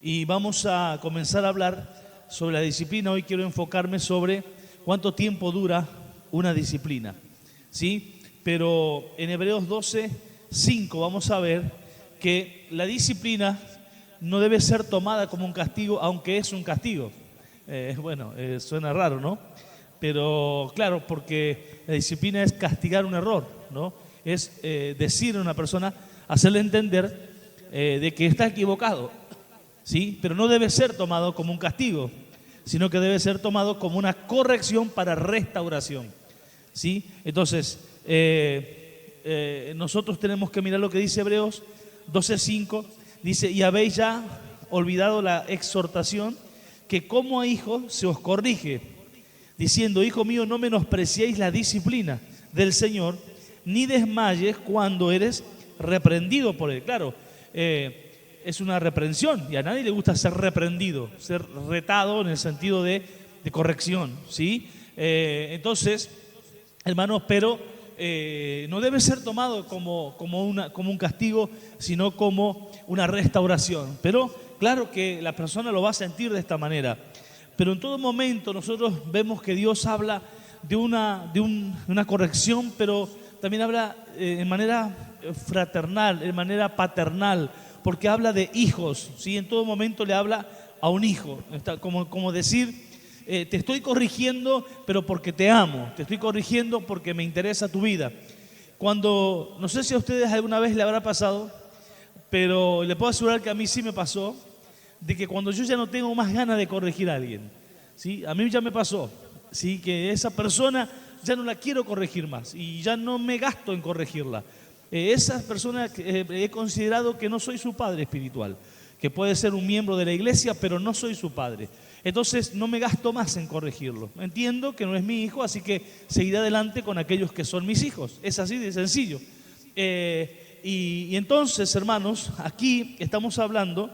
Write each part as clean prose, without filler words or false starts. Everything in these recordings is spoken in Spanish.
Y vamos a comenzar a hablar sobre la disciplina. Hoy quiero enfocarme sobre cuánto tiempo dura una disciplina, ¿sí? Pero en Hebreos 12:5 vamos a ver que la disciplina no debe ser tomada como un castigo, aunque es un castigo. Suena raro, ¿no? Pero claro, porque la disciplina es castigar un error, ¿no? Es decir a una persona, hacerle entender de que está equivocado. ¿Sí? Pero no debe ser tomado como un castigo, sino que debe ser tomado como una corrección para restauración, ¿sí? Entonces, nosotros tenemos que mirar lo que dice Hebreos 12:5. Dice: y habéis ya olvidado la exhortación, que como a hijos se os corrige, diciendo: hijo mío, no menospreciéis la disciplina del Señor, ni desmayes cuando eres reprendido por él. Claro, es una reprensión y a nadie le gusta ser reprendido, ser retado en el sentido de corrección, ¿sí? Entonces, hermanos, pero no debe ser tomado como un castigo, sino como una restauración. Pero claro que la persona lo va a sentir de esta manera. Pero en todo momento nosotros vemos que Dios habla de una corrección, pero también habla en manera fraternal, en manera paternal, porque habla de hijos, ¿sí? En todo momento le habla a un hijo, como decir, te estoy corrigiendo, pero porque te amo, te estoy corrigiendo porque me interesa tu vida. Cuando, no sé si a ustedes alguna vez le habrá pasado, pero le puedo asegurar que a mí sí me pasó, de que cuando yo ya no tengo más ganas de corregir a alguien, ¿sí? A mí ya me pasó, ¿sí? Que esa persona ya no la quiero corregir más y ya no me gasto en corregirla. Esas personas he considerado que no soy su padre espiritual, que puede ser un miembro de la iglesia, pero no soy su padre. Entonces no me gasto más en corregirlo. Entiendo que no es mi hijo, así que seguiré adelante con aquellos que son mis hijos. Es así de sencillo. Y entonces, hermanos, aquí estamos hablando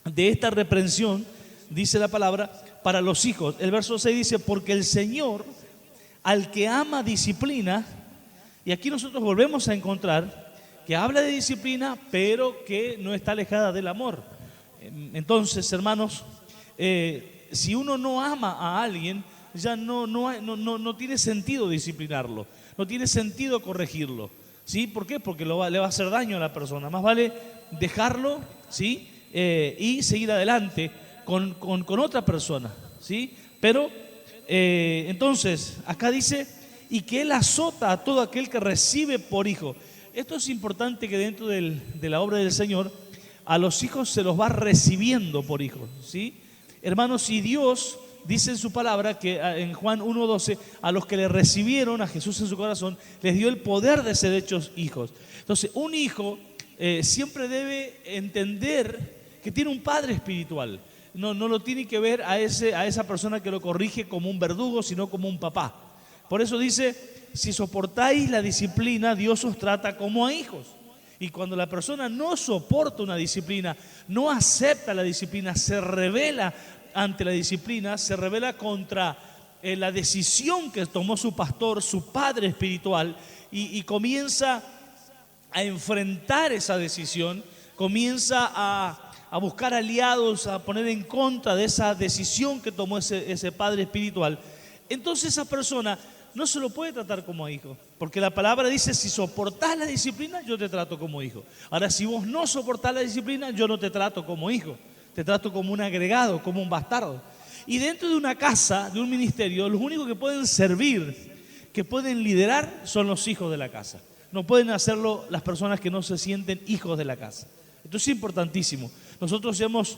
de esta reprensión, dice la palabra, para los hijos. El verso 6 dice: porque el Señor al que ama disciplina. Y aquí nosotros volvemos a encontrar que habla de disciplina, pero que no está alejada del amor. Entonces, hermanos, si uno no ama a alguien, ya no tiene sentido disciplinarlo, no tiene sentido corregirlo, ¿sí? ¿Por qué? Porque le va a hacer daño a la persona. Más vale dejarlo, ¿sí? Y seguir adelante con otra persona, ¿sí? Pero, entonces, acá dice: y que Él azota a todo aquel que recibe por hijo. Esto es importante, que dentro de la obra del Señor, a los hijos se los va recibiendo por hijos, ¿sí? Hermanos, y Dios dice en su palabra que en Juan 1:12, a los que le recibieron a Jesús en su corazón, les dio el poder de ser hechos hijos. Entonces, un hijo siempre debe entender que tiene un padre espiritual. No lo tiene que ver a esa persona que lo corrige como un verdugo, sino como un papá. Por eso dice: si soportáis la disciplina, Dios os trata como a hijos. Y cuando la persona no soporta una disciplina, no acepta la disciplina, se rebela ante la disciplina, se rebela contra la decisión que tomó su pastor, su padre espiritual, y comienza a enfrentar esa decisión, comienza a buscar aliados, a poner en contra de esa decisión que tomó ese padre espiritual. Entonces esa persona no se lo puede tratar como hijo, porque la palabra dice: si soportás la disciplina, yo te trato como hijo. Ahora, si vos no soportás la disciplina, yo no te trato como hijo, te trato como un agregado, como un bastardo. Y dentro de una casa, de un ministerio, los únicos que pueden servir, que pueden liderar, son los hijos de la casa. No pueden hacerlo las personas que no se sienten hijos de la casa. Esto es importantísimo. Nosotros hemos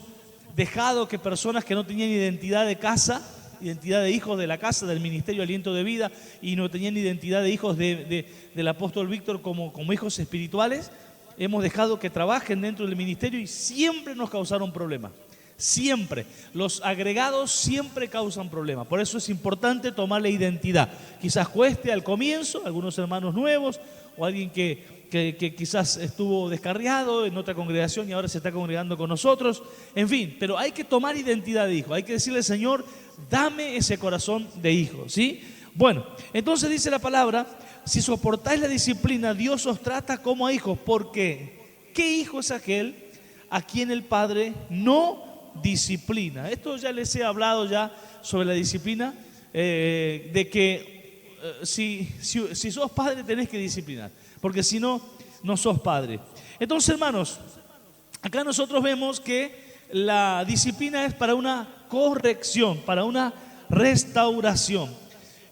dejado que personas que no tenían identidad de casa, identidad de hijos de la casa, del ministerio Aliento de Vida, y no tenían identidad de hijos del apóstol Víctor como hijos espirituales, hemos dejado que trabajen dentro del ministerio y siempre nos causaron problemas. Siempre. Los agregados siempre causan problemas. Por eso es importante tomar la identidad. Quizás cueste al comienzo, algunos hermanos nuevos o alguien que quizás estuvo descarriado en otra congregación y ahora se está congregando con nosotros. En fin, pero hay que tomar identidad de hijo. Hay que decirle: Señor, dame ese corazón de hijo, ¿sí? Bueno, entonces dice la palabra: si soportáis la disciplina, Dios os trata como a hijos. Porque, ¿qué hijo es aquel a quien el Padre no disciplina. Esto ya les he hablado ya sobre la disciplina, de que si sos padre tenés que disciplinar, porque si no, no sos padre. Entonces, hermanos, acá nosotros vemos que la disciplina es para una corrección, para una restauración.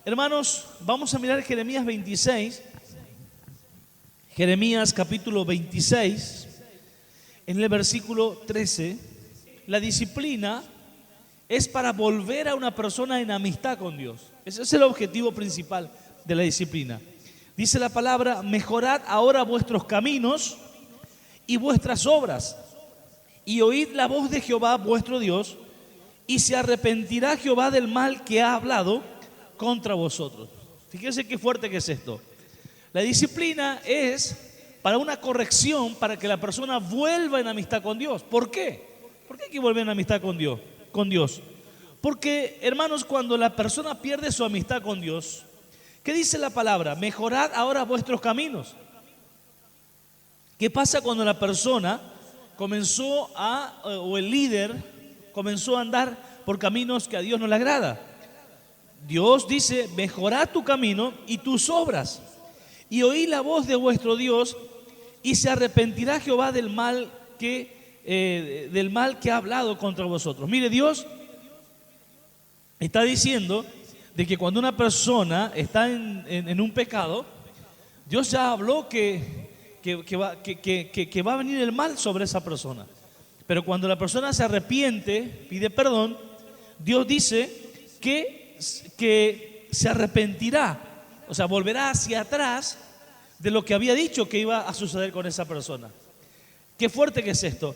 Hermanos, vamos a mirar Jeremías 26, Jeremías capítulo 26, en el versículo 13. La disciplina es para volver a una persona en amistad con Dios. Ese es el objetivo principal de la disciplina. Dice la palabra: mejorad ahora vuestros caminos y vuestras obras, y oíd la voz de Jehová vuestro Dios, y se arrepentirá Jehová del mal que ha hablado contra vosotros. Fíjense qué fuerte que es esto. La disciplina es para una corrección, para que la persona vuelva en amistad con Dios. ¿Por qué? ¿Por qué hay que volver en amistad con Dios? Porque, hermanos, cuando la persona pierde su amistad con Dios, ¿qué dice la palabra? Mejorad ahora vuestros caminos. ¿Qué pasa cuando la persona o el líder comenzó a andar por caminos que a Dios no le agrada? Dios dice: mejorad tu camino y tus obras, y oí la voz de vuestro Dios, y se arrepentirá Jehová del mal que ha hablado contra vosotros. Mire, Dios está diciendo de que cuando una persona está en un pecado, Dios ya habló que va a venir el mal sobre esa persona. Pero cuando la persona se arrepiente, pide perdón, Dios dice que se arrepentirá, o sea, volverá hacia atrás de lo que había dicho que iba a suceder con esa persona. Qué fuerte que es esto.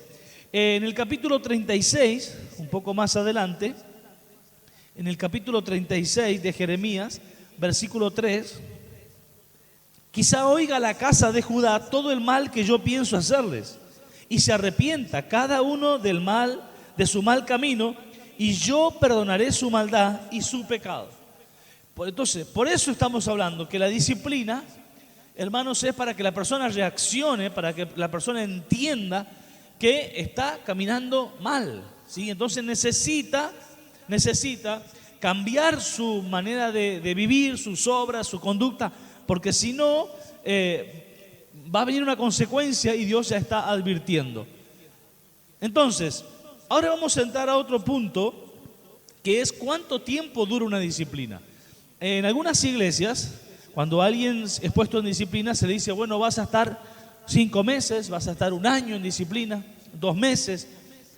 En el capítulo 36, un poco más adelante, en el capítulo 36 de Jeremías, versículo 3, quizá oiga la casa de Judá todo el mal que yo pienso hacerles, y se arrepienta cada uno del mal, de su mal camino, y yo perdonaré su maldad y su pecado. Entonces, por eso estamos hablando que la disciplina, hermanos, es para que la persona reaccione, para que la persona entienda que está caminando mal, ¿sí? Entonces necesita cambiar su manera de vivir, sus obras, su conducta, porque si no, va a venir una consecuencia y Dios ya está advirtiendo. Entonces, ahora vamos a entrar a otro punto, que es cuánto tiempo dura una disciplina. En algunas iglesias, cuando alguien es puesto en disciplina, se le dice: bueno, vas a estar 5 meses, vas a estar 1 año en disciplina, 2 meses,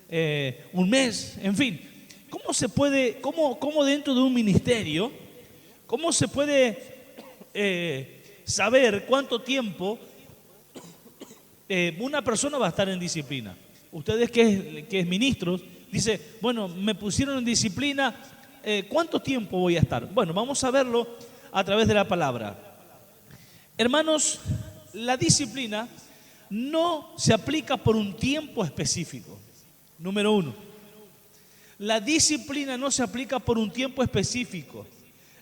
1 mes, en fin. ¿Cómo dentro de un ministerio, cómo se puede saber cuánto tiempo una persona va a estar en disciplina? Ustedes que es ministros, dice: bueno, me pusieron en disciplina, ¿cuánto tiempo voy a estar? Bueno, vamos a verlo a través de la palabra. Hermanos, la disciplina no se aplica por un tiempo específico. Número 1, la disciplina no se aplica por un tiempo específico,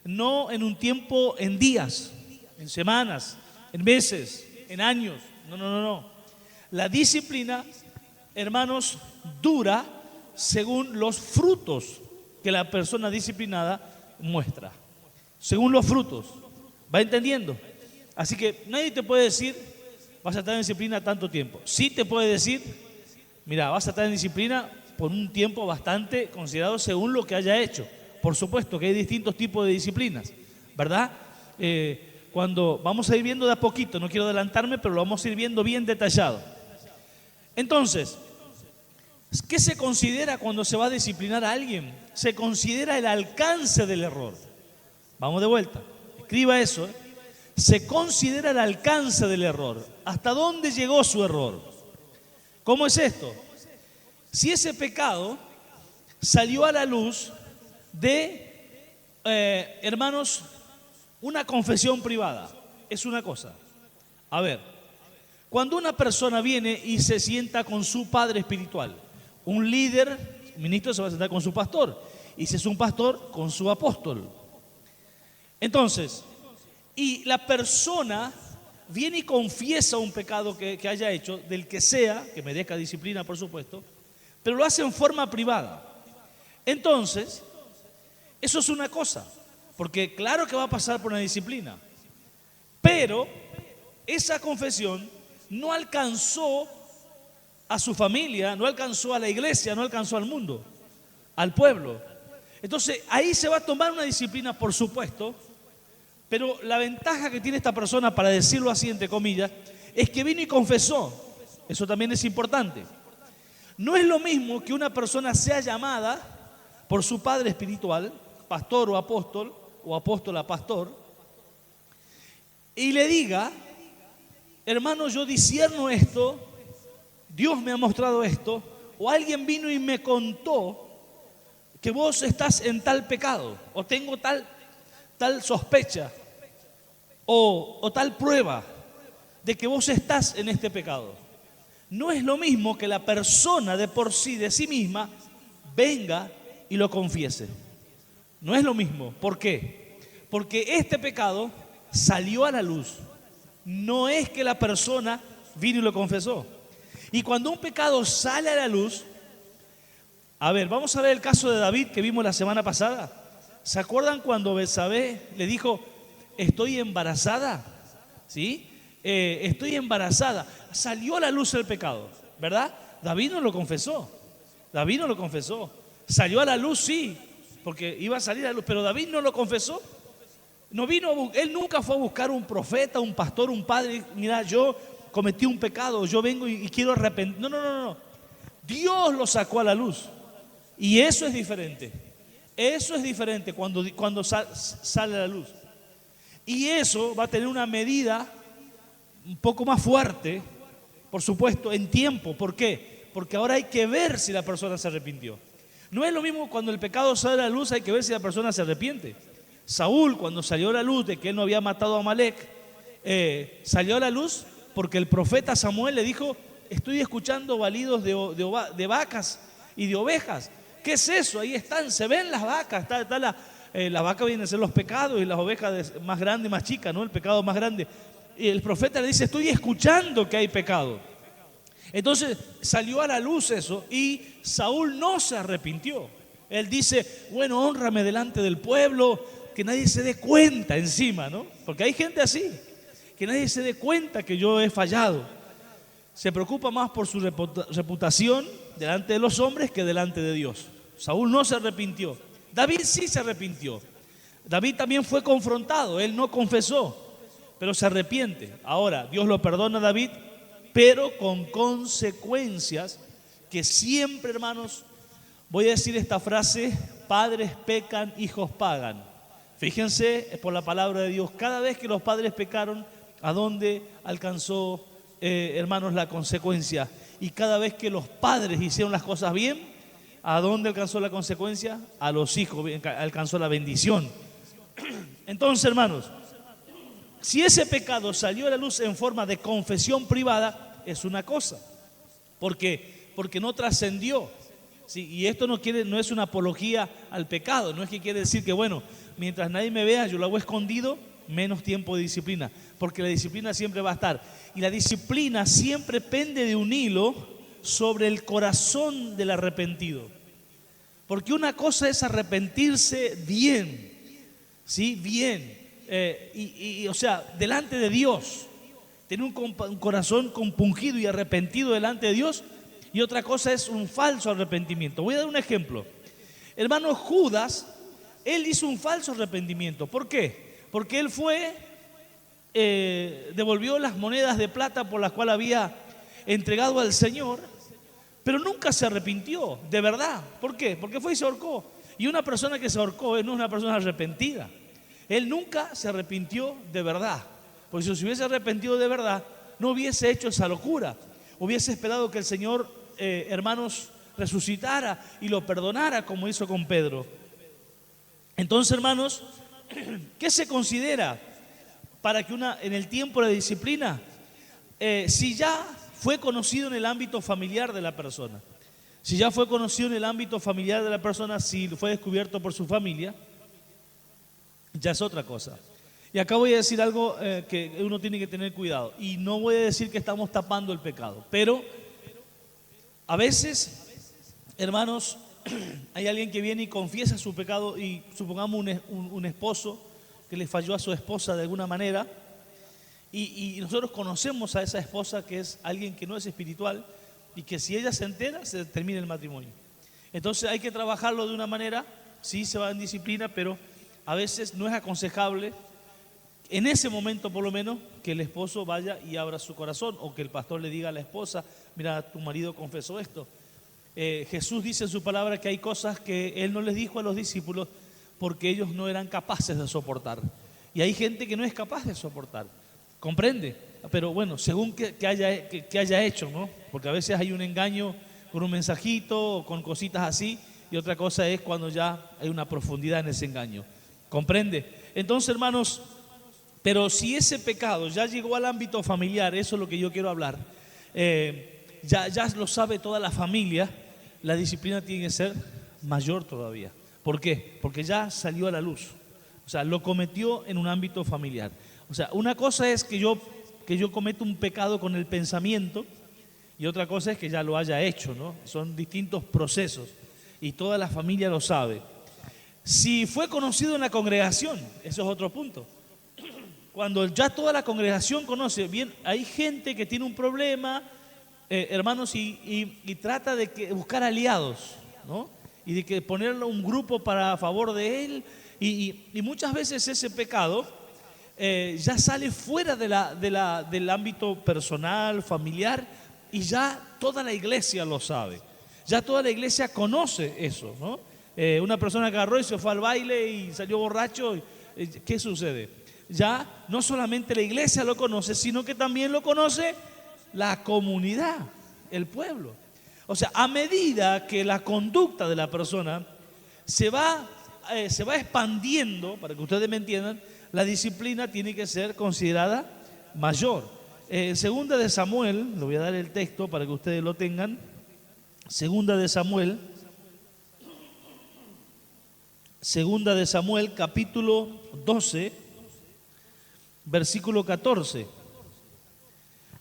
no en un tiempo, en días, en semanas, en meses, en años. No. La disciplina, hermanos, dura según los frutos que la persona disciplinada muestra. Según los frutos. ¿Va entendiendo? Así que nadie te puede decir: vas a estar en disciplina tanto tiempo. Sí te puede decir: mira, vas a estar en disciplina por un tiempo bastante considerado según lo que haya hecho. Por supuesto que hay distintos tipos de disciplinas, ¿verdad? Cuando vamos a ir viendo de a poquito, no quiero adelantarme, pero lo vamos a ir viendo bien detallado. Entonces, ¿qué se considera cuando se va a disciplinar a alguien? Se considera el alcance del error. Vamos de vuelta, escriba eso. Se considera el alcance del error. ¿Hasta dónde llegó su error? ¿Cómo es esto? Si ese pecado salió a la luz de, hermanos, una confesión privada, es una cosa. A ver, cuando una persona viene y se sienta con su padre espiritual, un líder, un ministro se va a sentar con su pastor, y si es un pastor, con su apóstol. Entonces, y la persona viene y confiesa un pecado que haya hecho, del que sea, que merezca disciplina por supuesto, pero lo hace en forma privada. Entonces, eso es una cosa, porque claro que va a pasar por una disciplina, pero esa confesión no alcanzó a su familia, no alcanzó a la iglesia, no alcanzó al mundo, al pueblo. Entonces ahí se va a tomar una disciplina, por supuesto, pero la ventaja que tiene esta persona, para decirlo así entre comillas, es que vino y confesó. Eso también es importante. No es lo mismo que una persona sea llamada por su padre espiritual, pastor o apóstol a pastor, y le diga: hermano, yo discierno esto, Dios me ha mostrado esto, o alguien vino y me contó que vos estás en tal pecado, o tengo tal sospecha, o tal prueba de que vos estás en este pecado. No es lo mismo que la persona de por sí, de sí misma, venga y lo confiese. No es lo mismo. ¿Por qué? Porque este pecado salió a la luz. No es que la persona vino y lo confesó. Y cuando un pecado sale a la luz, a ver, vamos a ver el caso de David que vimos la semana pasada. ¿Se acuerdan cuando Betsabé le dijo: estoy embarazada? ¿Sí? Estoy embarazada. Salió a la luz el pecado, ¿verdad? David no lo confesó. David no lo confesó. Salió a la luz, sí, porque iba a salir a la luz, pero David no lo confesó. No vino, él nunca fue a buscar un profeta, un pastor, un padre. Mira, yo cometí un pecado, yo vengo y quiero arrepentir. No. Dios lo sacó a la luz. Y eso es diferente. Eso es diferente cuando sale a la luz. Y eso va a tener una medida un poco más fuerte, por supuesto, en tiempo. ¿Por qué? Porque ahora hay que ver si la persona se arrepintió. No es lo mismo cuando el pecado sale a la luz, hay que ver si la persona se arrepiente. Saúl, cuando salió a la luz de que él no había matado a Amalek, salió a la luz porque el profeta Samuel le dijo: estoy escuchando balidos de vacas y de ovejas. ¿Qué es eso? Ahí están, se ven las vacas. La vaca viene a ser los pecados y las ovejas más grandes, más chicas, ¿no? El pecado más grande. Y el profeta le dice: estoy escuchando que hay pecado. Entonces salió a la luz eso y Saúl no se arrepintió. Él dice: bueno, hónrame delante del pueblo, que nadie se dé cuenta encima, ¿no? Porque hay gente así, que nadie se dé cuenta que yo he fallado. Se preocupa más por su reputación delante de los hombres que delante de Dios. Saúl no se arrepintió. David sí se arrepintió. David también fue confrontado, él no confesó, pero se arrepiente. Ahora, Dios lo perdona a David, pero con consecuencias que siempre, hermanos, voy a decir esta frase: padres pecan, hijos pagan. Fíjense, es por la palabra de Dios. Cada vez que los padres pecaron, ¿a dónde alcanzó, hermanos, la consecuencia? Y cada vez que los padres hicieron las cosas bien, ¿a dónde alcanzó la consecuencia? A los hijos alcanzó la bendición. Entonces, hermanos, si ese pecado salió a la luz en forma de confesión privada, es una cosa. ¿Por qué? Porque no trascendió. Sí, y esto no es una apología al pecado. No es que quiere decir que, bueno, mientras nadie me vea, yo lo hago escondido, menos tiempo de disciplina. Porque la disciplina siempre va a estar. Y la disciplina siempre pende de un hilo sobre el corazón del arrepentido. Porque una cosa es arrepentirse bien, ¿sí? Bien. O sea, delante de Dios, tener un corazón compungido y arrepentido delante de Dios, y otra cosa es un falso arrepentimiento. Voy a dar un ejemplo. Hermano, Judas, él hizo un falso arrepentimiento. ¿Por qué? Porque él devolvió las monedas de plata por las cuales había entregado al Señor, pero nunca se arrepintió, de verdad. ¿Por qué? Porque fue y se ahorcó. Y una persona que se ahorcó no es una persona arrepentida. Él nunca se arrepintió de verdad. Porque si se hubiese arrepentido de verdad, no hubiese hecho esa locura. Hubiese esperado que el Señor, hermanos, resucitara y lo perdonara, como hizo con Pedro. Entonces, hermanos, ¿qué se considera para que en el tiempo de la disciplina? Si ya fue conocido en el ámbito familiar de la persona, si ya fue conocido en el ámbito familiar de la persona, si fue descubierto por su familia, ya es otra cosa. Y acá voy a decir algo que uno tiene que tener cuidado. Y no voy a decir que estamos tapando el pecado, pero a veces, hermanos, hay alguien que viene y confiesa su pecado y supongamos un esposo que le falló a su esposa de alguna manera y nosotros conocemos a esa esposa que es alguien que no es espiritual y que si ella se entera se termina el matrimonio. Entonces hay que trabajarlo de una manera, sí se va en disciplina, pero a veces no es aconsejable en ese momento por lo menos que el esposo vaya y abra su corazón o que el pastor le diga a la esposa, mira, tu marido confesó esto. Jesús dice en su palabra que hay cosas que Él no les dijo a los discípulos porque ellos no eran capaces de soportar. Y hay gente que no es capaz de soportar, ¿comprende? Pero bueno, según que haya hecho, ¿no? Porque a veces hay un engaño con un mensajito o con cositas así y otra cosa es cuando ya hay una profundidad en ese engaño, ¿comprende? Entonces, hermanos, pero si ese pecado ya llegó al ámbito familiar, eso es lo que yo quiero hablar, ya lo sabe toda la familia, la disciplina tiene que ser mayor todavía. ¿Por qué? Porque ya salió a la luz. O sea, lo cometió en un ámbito familiar. O sea, una cosa es que yo cometo un pecado con el pensamiento y otra cosa es que ya lo haya hecho, ¿no? Son distintos procesos y toda la familia lo sabe. Si fue conocido en la congregación, eso es otro punto. Cuando ya toda la congregación conoce, bien, hay gente que tiene un problema, hermanos, y trata de buscar aliados, ¿no? Y de que ponerle un grupo a favor de él, y muchas veces ese pecado ya sale fuera del ámbito personal, familiar, y ya toda la iglesia lo sabe, ya toda la iglesia conoce eso, ¿no? Una persona que agarró y se fue al baile y salió borracho, ¿qué sucede? Ya no solamente la iglesia lo conoce, sino que también lo conoce la comunidad, el pueblo. O sea, a medida que la conducta de la persona se va expandiendo, para que ustedes me entiendan, la disciplina tiene que ser considerada mayor. Segunda de Samuel, le voy a dar el texto para que ustedes lo tengan. Segunda de Samuel, capítulo 12, versículo 14.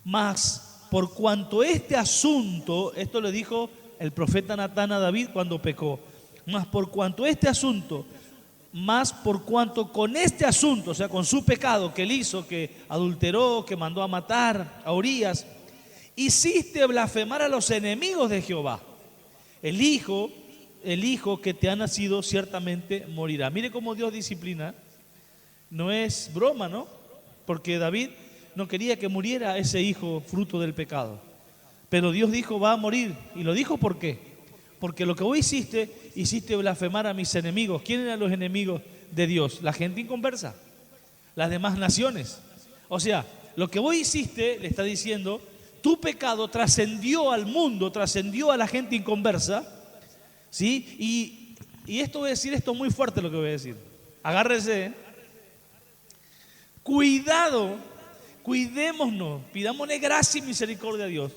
Mas por cuanto este asunto, esto le dijo el profeta Natán a David cuando pecó, mas por cuanto con este asunto, o sea, con su pecado que él hizo, que adulteró, que mandó a matar a Urías, hiciste blasfemar a los enemigos de Jehová. El hijo que te ha nacido ciertamente morirá. Mire cómo Dios disciplina. No es broma, ¿no? Porque David no quería que muriera ese hijo fruto del pecado. Pero Dios dijo, va a morir. Y lo dijo ¿por qué? Porque lo que vos hiciste blasfemar a mis enemigos. ¿Quién eran los enemigos de Dios? La gente inconversa, las demás naciones. O sea, lo que vos hiciste, le está diciendo, tu pecado trascendió al mundo, trascendió a la gente inconversa, ¿sí? Y esto voy a decir, esto es muy fuerte lo que voy a decir. Agárrese, Cuidado, cuidémonos, pidámosle gracia y misericordia a Dios,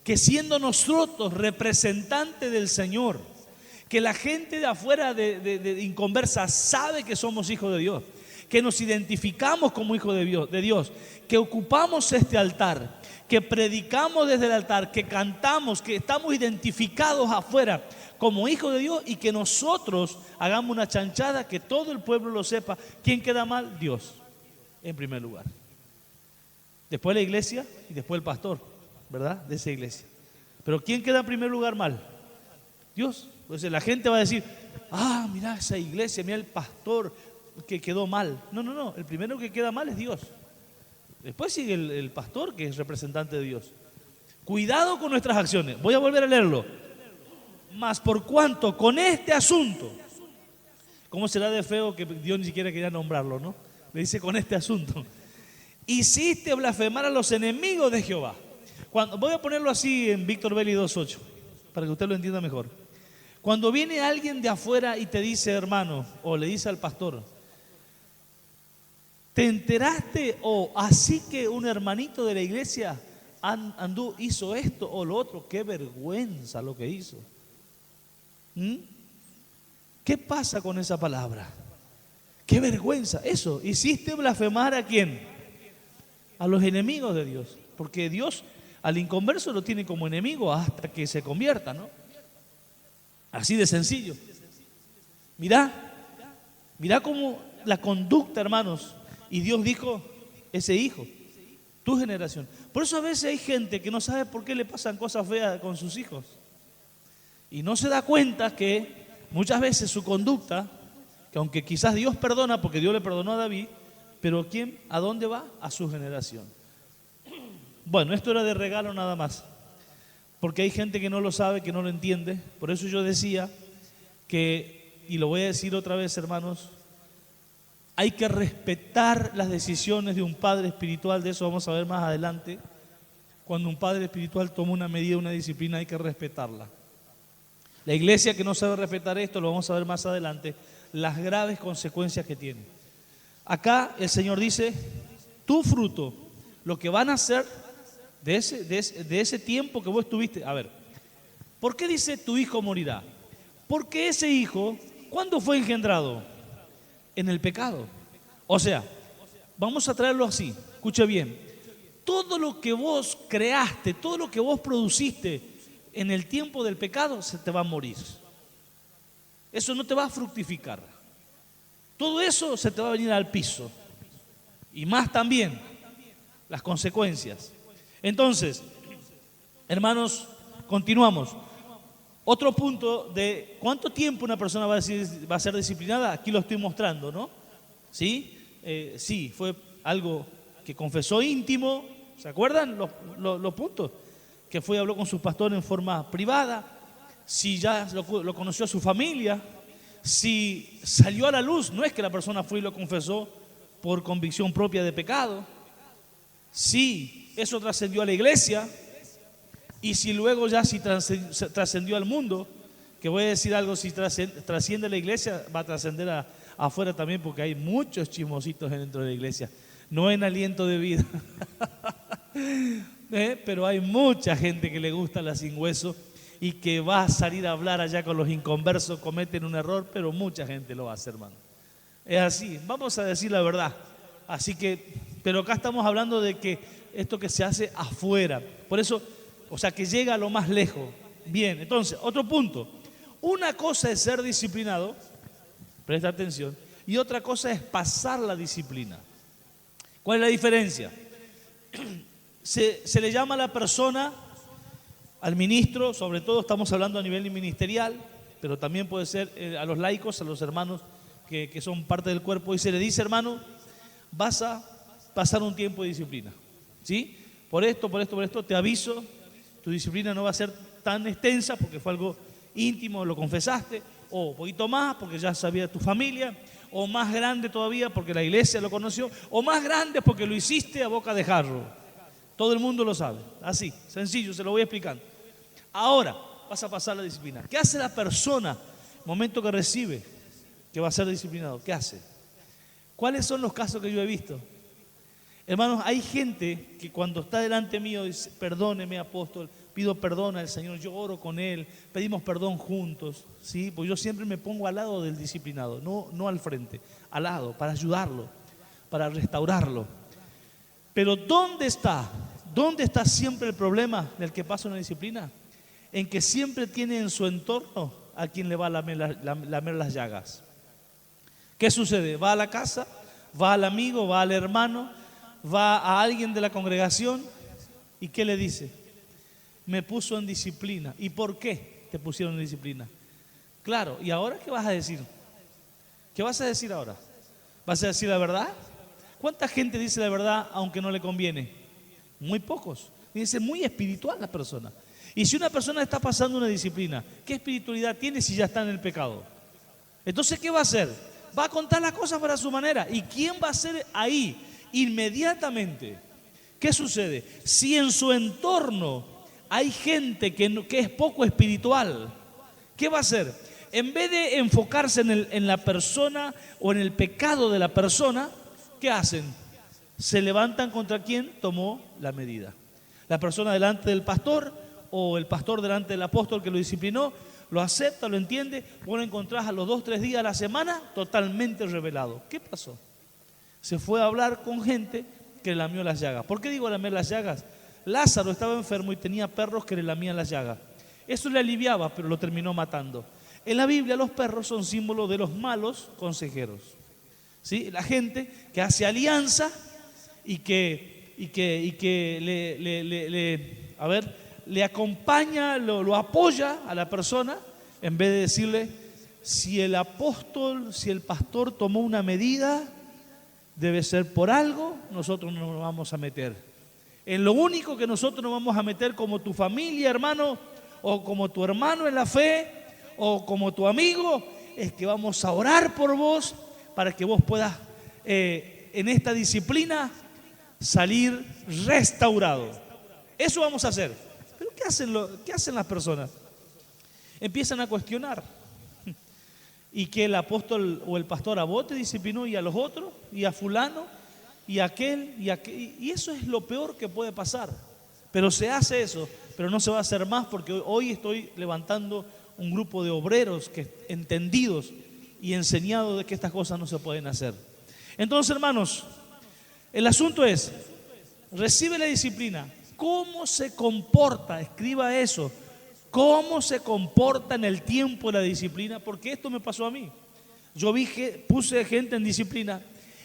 que siendo nosotros representantes del Señor, que la gente de afuera de inconversa sabe que somos hijos de Dios, que nos identificamos como hijos de Dios, que ocupamos este altar, que predicamos desde el altar, que cantamos, que estamos identificados afuera como hijos de Dios y que nosotros hagamos una chanchada, que todo el pueblo lo sepa. ¿Quién queda mal? Dios, en primer lugar. Después la iglesia y después el pastor, ¿verdad? De esa iglesia. Pero ¿quién queda en primer lugar mal? Dios. Entonces la gente va a decir, mira esa iglesia, mira el pastor que quedó mal. No, el primero que queda mal es Dios. Después sigue el pastor, que es representante de Dios. Cuidado con nuestras acciones. Voy a volver a leerlo. Mas por cuanto con este asunto, ¿cómo será de feo que Dios ni siquiera quería nombrarlo, no? Le dice con este asunto. Hiciste blasfemar a los enemigos de Jehová. Voy a ponerlo así en Víctor Belli 2.8, para que usted lo entienda mejor. Cuando viene alguien de afuera y te dice, hermano, o le dice al pastor, ¿te enteraste? O así que un hermanito de la iglesia hizo esto o lo otro. Qué vergüenza lo que hizo. ¿Qué pasa con esa palabra? Qué vergüenza. Eso, hiciste blasfemar ¿a quién? A los enemigos de Dios. Porque Dios al inconverso lo tiene como enemigo hasta que se convierta, ¿no? Así de sencillo. Mirá cómo la conducta, hermanos. Y Dios dijo, ese hijo, tu generación. Por eso a veces hay gente que no sabe por qué le pasan cosas feas con sus hijos. Y no se da cuenta que muchas veces su conducta, que aunque quizás Dios perdona, porque Dios le perdonó a David, pero ¿quién? ¿A dónde va? A su generación. Bueno, esto era de regalo nada más, porque hay gente que no lo sabe, que no lo entiende. Por eso yo decía que, y lo voy a decir otra vez, hermanos, hay que respetar las decisiones de un padre espiritual. De eso vamos a ver más adelante. Cuando un padre espiritual toma una medida, una disciplina, hay que respetarla. La iglesia que no sabe respetar esto, lo vamos a ver más adelante, las graves consecuencias que tiene. Acá el Señor dice, tu fruto, lo que van a hacer de ese tiempo que vos estuviste. A ver, ¿por qué dice tu hijo morirá? Porque ese hijo, ¿cuándo fue engendrado? En el pecado. O sea, vamos a traerlo así, escuche bien. Todo lo que vos creaste, todo lo que vos produciste en el tiempo del pecado, se te va a morir. Eso no te va a fructificar. Todo eso se te va a venir al piso. Y más también las consecuencias. Entonces, hermanos, continuamos. Otro punto de cuánto tiempo una persona va a ser disciplinada, aquí lo estoy mostrando, ¿no? ¿Sí? Sí, fue algo que confesó íntimo, ¿se acuerdan los puntos? Que fue y habló con su pastor en forma privada, si ya lo conoció a su familia, si salió a la luz, no es que la persona fue y lo confesó por convicción propia de pecado, si eso trascendió a la iglesia, y si luego ya si trascendió al mundo, que voy a decir algo, si trasciende la iglesia, va a trascender afuera también, porque hay muchos chismositos dentro de la iglesia, no en aliento de vida, pero hay mucha gente que le gusta la sin hueso y que va a salir a hablar allá con los inconversos, cometen un error, pero mucha gente lo va a hacer, hermano. Es así, vamos a decir la verdad. Así que, pero acá estamos hablando de que esto que se hace afuera, por eso, o sea, que llega a lo más lejos. Bien, entonces, otro punto. Una cosa es ser disciplinado, presta atención, y otra cosa es pasar la disciplina. ¿Cuál es la diferencia? Se le llama a la persona, al ministro, sobre todo estamos hablando a nivel ministerial, pero también puede ser a los laicos, a los hermanos que son parte del cuerpo, y se le dice, hermano, vas a pasar un tiempo de disciplina, ¿sí? Por esto, te aviso, tu disciplina no va a ser tan extensa porque fue algo íntimo, lo confesaste, o un poquito más porque ya sabía tu familia, o más grande todavía porque la iglesia lo conoció, o más grande porque lo hiciste a boca de jarro. Todo el mundo lo sabe, así, sencillo, se lo voy explicando. Ahora vas a pasar la disciplina. ¿Qué hace la persona en el momento que recibe que va a ser disciplinado? ¿Qué hace? ¿Cuáles son los casos que yo he visto? Hermanos, hay gente que cuando está delante mío dice, perdóneme, apóstol, pido perdón al Señor, yo oro con Él, pedimos perdón juntos, ¿sí? Porque yo siempre me pongo al lado del disciplinado, no al frente, al lado, para ayudarlo, para restaurarlo. Pero ¿dónde está? ¿Dónde está siempre el problema del que pasa una disciplina? En que siempre tiene en su entorno a quien le va a lamer las llagas. ¿Qué sucede? Va a la casa, va al amigo, va al hermano, va a alguien de la congregación y ¿qué le dice? Me puso en disciplina. ¿Y por qué te pusieron en disciplina? Claro, ¿y ahora qué vas a decir? ¿Qué vas a decir ahora? ¿Vas a decir la verdad? ¿Cuánta gente dice la verdad aunque no le conviene? Muy pocos. Dice, muy espiritual la persona. Y si una persona está pasando una disciplina, ¿qué espiritualidad tiene si ya está en el pecado? Entonces, ¿qué va a hacer? Va a contar las cosas para su manera. ¿Y quién va a ser ahí? Inmediatamente. ¿Qué sucede? Si en su entorno hay gente que es poco espiritual, ¿qué va a hacer? En vez de enfocarse en la persona o en el pecado de la persona, ¿qué hacen? Se levantan contra quien tomó la medida. La persona delante del pastor o el pastor delante del apóstol que lo disciplinó, lo acepta, lo entiende, vos lo encontrás a los 2, 3 días a la semana totalmente revelado. ¿Qué pasó? Se fue a hablar con gente que le lamió las llagas. ¿Por qué digo lamer las llagas? Lázaro estaba enfermo y tenía perros que le lamían las llagas. Eso le aliviaba, pero lo terminó matando. En la Biblia los perros son símbolo de los malos consejeros, ¿sí? La gente que hace alianza y que le acompaña, lo apoya a la persona, en vez de decirle, si el apóstol, si el pastor tomó una medida, debe ser por algo, nosotros no nos vamos a meter. En lo único que nosotros nos vamos a meter como tu familia, hermano, o como tu hermano en la fe, o como tu amigo, es que vamos a orar por vos para que vos puedas en esta disciplina salir restaurado. Eso vamos a hacer. Pero ¿qué hacen las personas? Empiezan a cuestionar. Y que el apóstol o el pastor a vos te disciplinó y a los otros, y a fulano, y a aquel, y eso es lo peor que puede pasar. Pero se hace eso, pero no se va a hacer más, porque hoy estoy levantando un grupo de obreros entendidos y enseñados de que estas cosas no se pueden hacer. Entonces, hermanos, el asunto es, recibe la disciplina. ¿Cómo se comporta? Escriba eso. ¿Cómo se comporta en el tiempo de la disciplina? Porque esto me pasó a mí. Yo puse gente en disciplina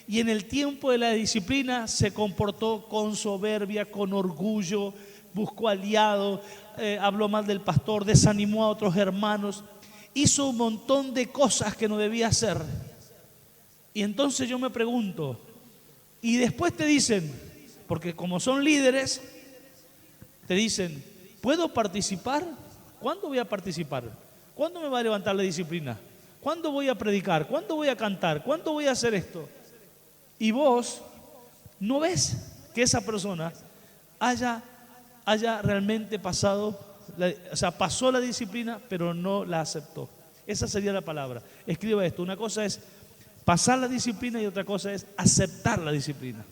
y en el tiempo de la disciplina se comportó con soberbia, con orgullo, buscó aliados, habló mal del pastor, desanimó a otros hermanos, hizo un montón de cosas que no debía hacer. Y entonces yo me pregunto, y después te dicen, porque como son líderes, te dicen, ¿puedo participar? ¿Cuándo voy a participar? ¿Cuándo me va a levantar la disciplina? ¿Cuándo voy a predicar? ¿Cuándo voy a cantar? ¿Cuándo voy a hacer esto? Y vos no ves que esa persona haya realmente pasado, pasó la disciplina, pero no la aceptó. Esa sería la palabra. Escriba esto. Una cosa es pasar la disciplina y otra cosa es aceptar la disciplina.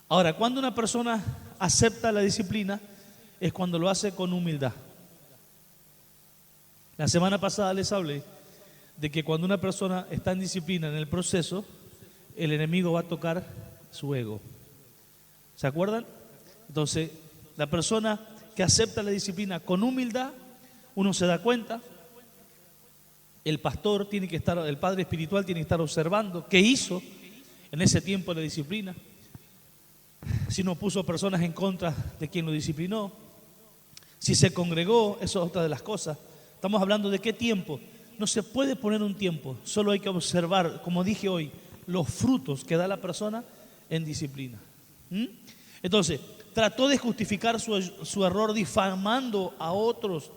Ahora, cuando una persona acepta la disciplina, es cuando lo hace con humildad. La semana pasada les hablé de que cuando una persona está en disciplina en el proceso, el enemigo va a tocar su ego. ¿Se acuerdan? Entonces, la persona que acepta la disciplina con humildad, uno se da cuenta, el pastor tiene que estar, el padre espiritual tiene que estar observando qué hizo en ese tiempo de la disciplina, si no puso personas en contra de quien lo disciplinó, si se congregó, eso es otra de las cosas. Estamos hablando de qué tiempo. No se puede poner un tiempo, solo hay que observar, como dije hoy, los frutos que da la persona en disciplina. Entonces, trató de justificar su error difamando a otros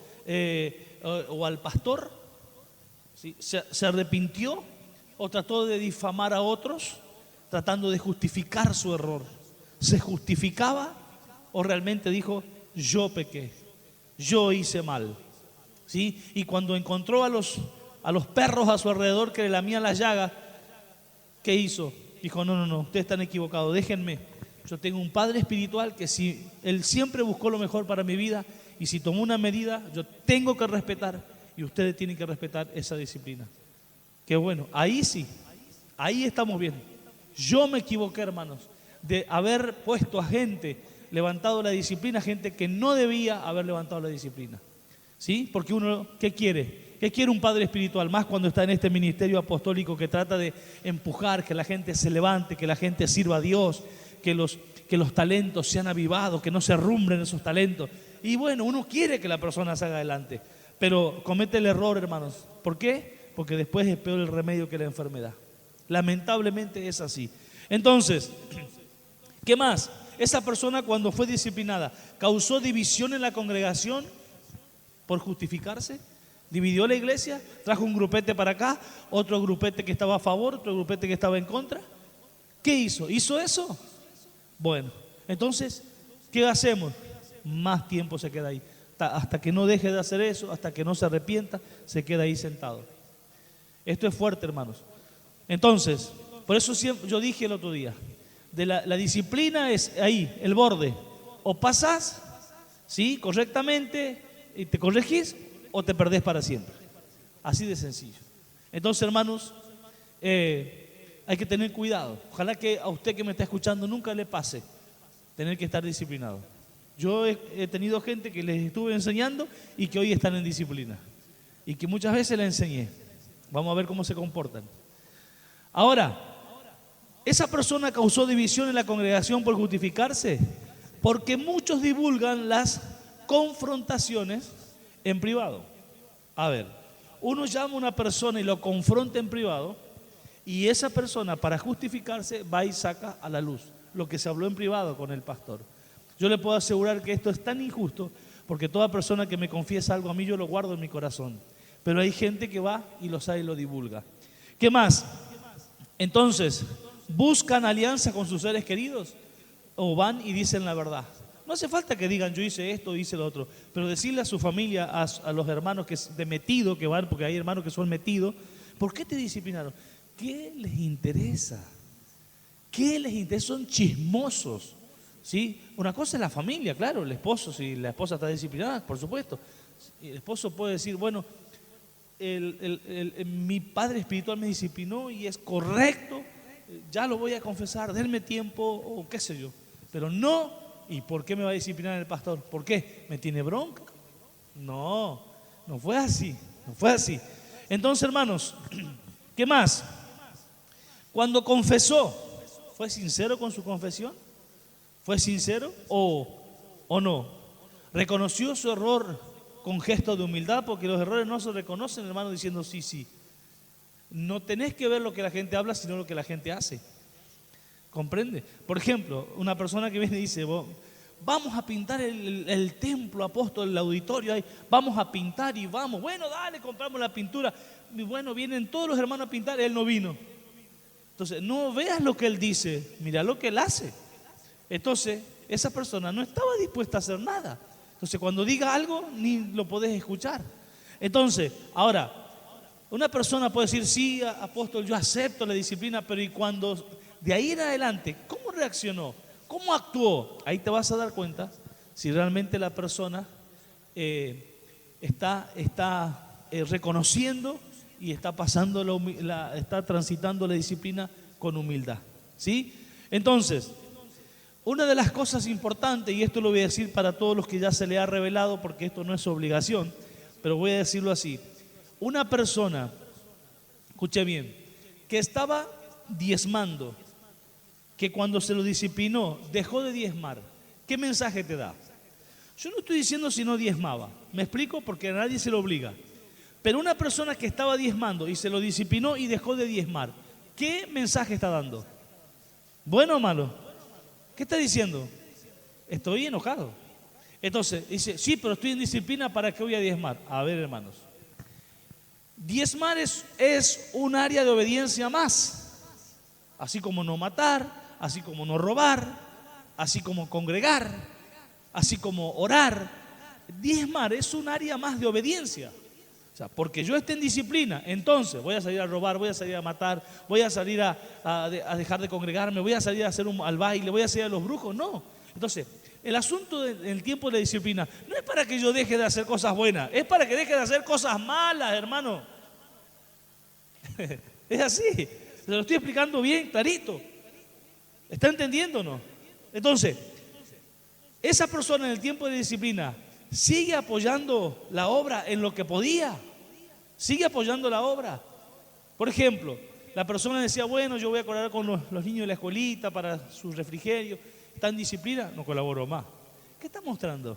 o al pastor. ¿Sí? ¿Se arrepintió o trató de difamar a otros tratando de justificar su error? ¿Se justificaba o realmente dijo, yo pequé, yo hice mal? ¿Sí? Y cuando encontró a los perros a su alrededor que le lamían las llagas, ¿qué hizo? Dijo, no, ustedes están equivocados, déjenme. Yo tengo un padre espiritual que si él siempre buscó lo mejor para mi vida y si tomó una medida, yo tengo que respetar y ustedes tienen que respetar esa disciplina. Qué bueno, ahí sí, ahí estamos bien. Yo me equivoqué, hermanos, de haber puesto a gente, levantado la disciplina, gente que no debía haber levantado la disciplina. ¿Sí? Porque uno, ¿qué quiere? ¿Qué quiere un padre espiritual? Más cuando está en este ministerio apostólico que trata de empujar, que la gente se levante, que la gente sirva a Dios, que los talentos sean avivados, que no se arrumbren esos talentos. Y bueno, uno quiere que la persona salga adelante, pero comete el error, hermanos. ¿Por qué? Porque después es peor el remedio que la enfermedad. Lamentablemente es así. Entonces, ¿qué más? Esa persona cuando fue disciplinada, ¿causó división en la congregación por justificarse? ¿Dividió la iglesia? ¿Trajo un grupete para acá? ¿Otro grupete que estaba a favor? ¿Otro grupete que estaba en contra? ¿Qué hizo? ¿Hizo eso? Bueno, entonces, ¿qué hacemos? Más tiempo se queda ahí. Hasta que no deje de hacer eso, hasta que no se arrepienta, se queda ahí sentado. Esto es fuerte, hermanos. Entonces, por eso yo dije el otro día, la disciplina es ahí, el borde. O pasás, ¿sí? Correctamente, y te corregís o te perdés para siempre. Así de sencillo. Entonces, hermanos, hay que tener cuidado. Ojalá que a usted que me está escuchando nunca le pase tener que estar disciplinado. Yo he tenido gente que les estuve enseñando y que hoy están en disciplina. Y que muchas veces les enseñé. Vamos a ver cómo se comportan. Ahora, ¿esa persona causó división en la congregación por justificarse? Porque muchos divulgan las confrontaciones en privado. A ver, uno llama a una persona y lo confronta en privado, y esa persona, para justificarse, va y saca a la luz lo que se habló en privado con el pastor. Yo le puedo asegurar que esto es tan injusto, porque toda persona que me confiesa algo a mí, yo lo guardo en mi corazón. Pero hay gente que va y lo sabe y lo divulga. ¿Qué más? Entonces, ¿buscan alianza con sus seres queridos? ¿O van y dicen la verdad? No hace falta que digan yo hice esto, hice lo otro, pero decirle a su familia, a los hermanos que de metido que van, porque hay hermanos que son metidos, ¿por qué te disciplinaron? ¿Qué les interesa? ¿Qué les interesa? Son chismosos, ¿sí? Una cosa es la familia, claro, el esposo, si la esposa está disciplinada, por supuesto. El esposo puede decir, bueno, mi padre espiritual me disciplinó y es correcto, ya lo voy a confesar, denme tiempo o qué sé yo, pero no. ¿Y por qué me va a disciplinar el pastor? ¿Por qué? ¿Me tiene bronca? No, no fue así, no fue así. Entonces, hermanos, ¿qué más? Cuando confesó, ¿fue sincero con su confesión? ¿Fue sincero o no? ¿Reconoció su error con gesto de humildad? Porque los errores no se reconocen, hermano, diciendo sí, sí. No tenés que ver lo que la gente habla, sino lo que la gente hace. ¿Comprende? Por ejemplo, una persona que viene y dice, vamos a pintar el templo, apóstol, el auditorio, ahí, vamos a pintar y vamos. Bueno, dale, compramos la pintura. Y bueno, vienen todos los hermanos a pintar, él no vino. Entonces, no veas lo que él dice, mira lo que él hace. Entonces, esa persona no estaba dispuesta a hacer nada. Entonces, cuando diga algo, ni lo podés escuchar. Entonces, ahora, una persona puede decir, sí, apóstol, yo acepto la disciplina, pero ¿y cuando de ahí en adelante, cómo reaccionó? ¿Cómo actuó? Ahí te vas a dar cuenta si realmente la persona está reconociendo y está pasando está transitando la disciplina con humildad, ¿sí? Entonces, una de las cosas importantes, y esto lo voy a decir para todos los que ya se le ha revelado, porque esto no es obligación, pero voy a decirlo así. Una persona, escuche bien, que estaba diezmando, que cuando se lo disciplinó dejó de diezmar, ¿qué mensaje te da? Yo no estoy diciendo si no diezmaba, me explico, porque a nadie se lo obliga. Pero una persona que estaba diezmando y se lo disciplinó y dejó de diezmar, ¿qué mensaje está dando? ¿Bueno o malo? ¿Qué está diciendo? Estoy enojado. Entonces dice, sí, pero estoy en disciplina, ¿para qué voy a diezmar? A ver, hermanos, diezmar es un área de obediencia más, así como no matar, así como no robar, así como congregar, así como orar. Diezmar es un área más de obediencia. O sea, porque yo esté en disciplina, entonces voy a salir a robar, voy a salir a matar, voy a salir a dejar de congregarme, voy a salir a hacer al baile, voy a salir a los brujos. No. Entonces, el asunto del tiempo de la disciplina no es para que yo deje de hacer cosas buenas, es para que deje de hacer cosas malas, hermano. Es así, se lo estoy explicando bien, clarito. ¿Está entendiendo o no? Entonces, esa persona en el tiempo de disciplina sigue apoyando la obra en lo que podía, sigue apoyando la obra. Por ejemplo, la persona decía, bueno, yo voy a colaborar con los niños de la escuelita para su refrigerio, está en disciplina, no colaboró más. ¿Qué está mostrando?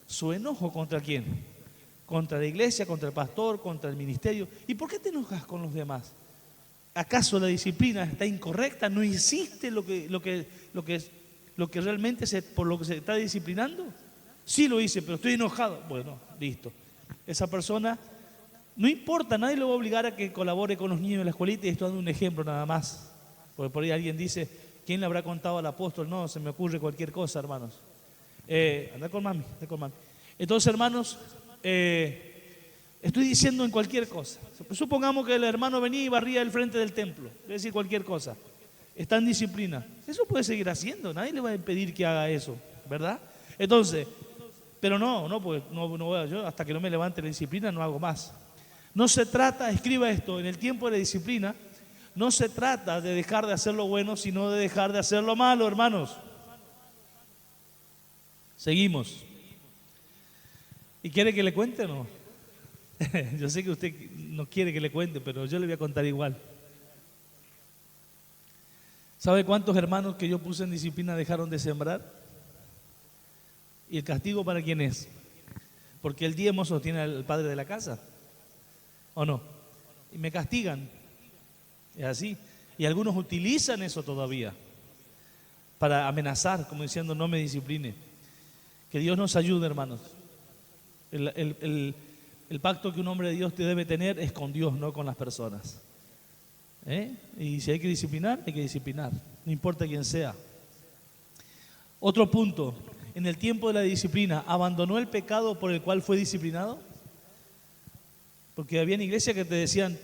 Su enojo ¿contra quién? Contra la iglesia, contra el pastor, contra el ministerio. ¿Y por qué te enojas con los demás? ¿Acaso la disciplina está incorrecta? ¿No hiciste lo que realmente por lo que se está disciplinando? Sí lo hice, pero estoy enojado. Bueno, listo. Esa persona, no importa, nadie lo va a obligar a que colabore con los niños de la escuelita, y estoy dando un ejemplo nada más. Porque por ahí alguien dice, ¿quién le habrá contado al apóstol? No, se me ocurre cualquier cosa, hermanos. Anda con mami, anda con mami. Entonces, hermanos, estoy diciendo en cualquier cosa. Supongamos que el hermano venía y barría el frente del templo, voy a decir cualquier cosa. Está en disciplina. Eso puede seguir haciendo, nadie le va a impedir que haga eso, ¿verdad? Entonces, Pero no, pues no voy a, yo hasta que no me levante la disciplina no hago más. No se trata, escriba esto, en el tiempo de la disciplina, no se trata de dejar de hacer lo bueno, sino de dejar de hacer lo malo, hermanos. Seguimos. ¿Y quiere que le cuente o no? Yo sé que usted no quiere que le cuente, pero yo le voy a contar igual. ¿Sabe cuántos hermanos que yo puse en disciplina dejaron de sembrar? ¿Y el castigo para quién es? Porque el diezmo sostiene al padre de la casa, ¿o no? Y me castigan. Es así. Y algunos utilizan eso todavía para amenazar, como diciendo no me discipline. Que Dios nos ayude, hermanos. El pacto que un hombre de Dios te debe tener es con Dios, no con las personas. Y si hay que disciplinar, hay que disciplinar, no importa quién sea. Otro punto, en el tiempo de la disciplina, ¿abandonó el pecado por el cual fue disciplinado? Porque había en iglesia que te decían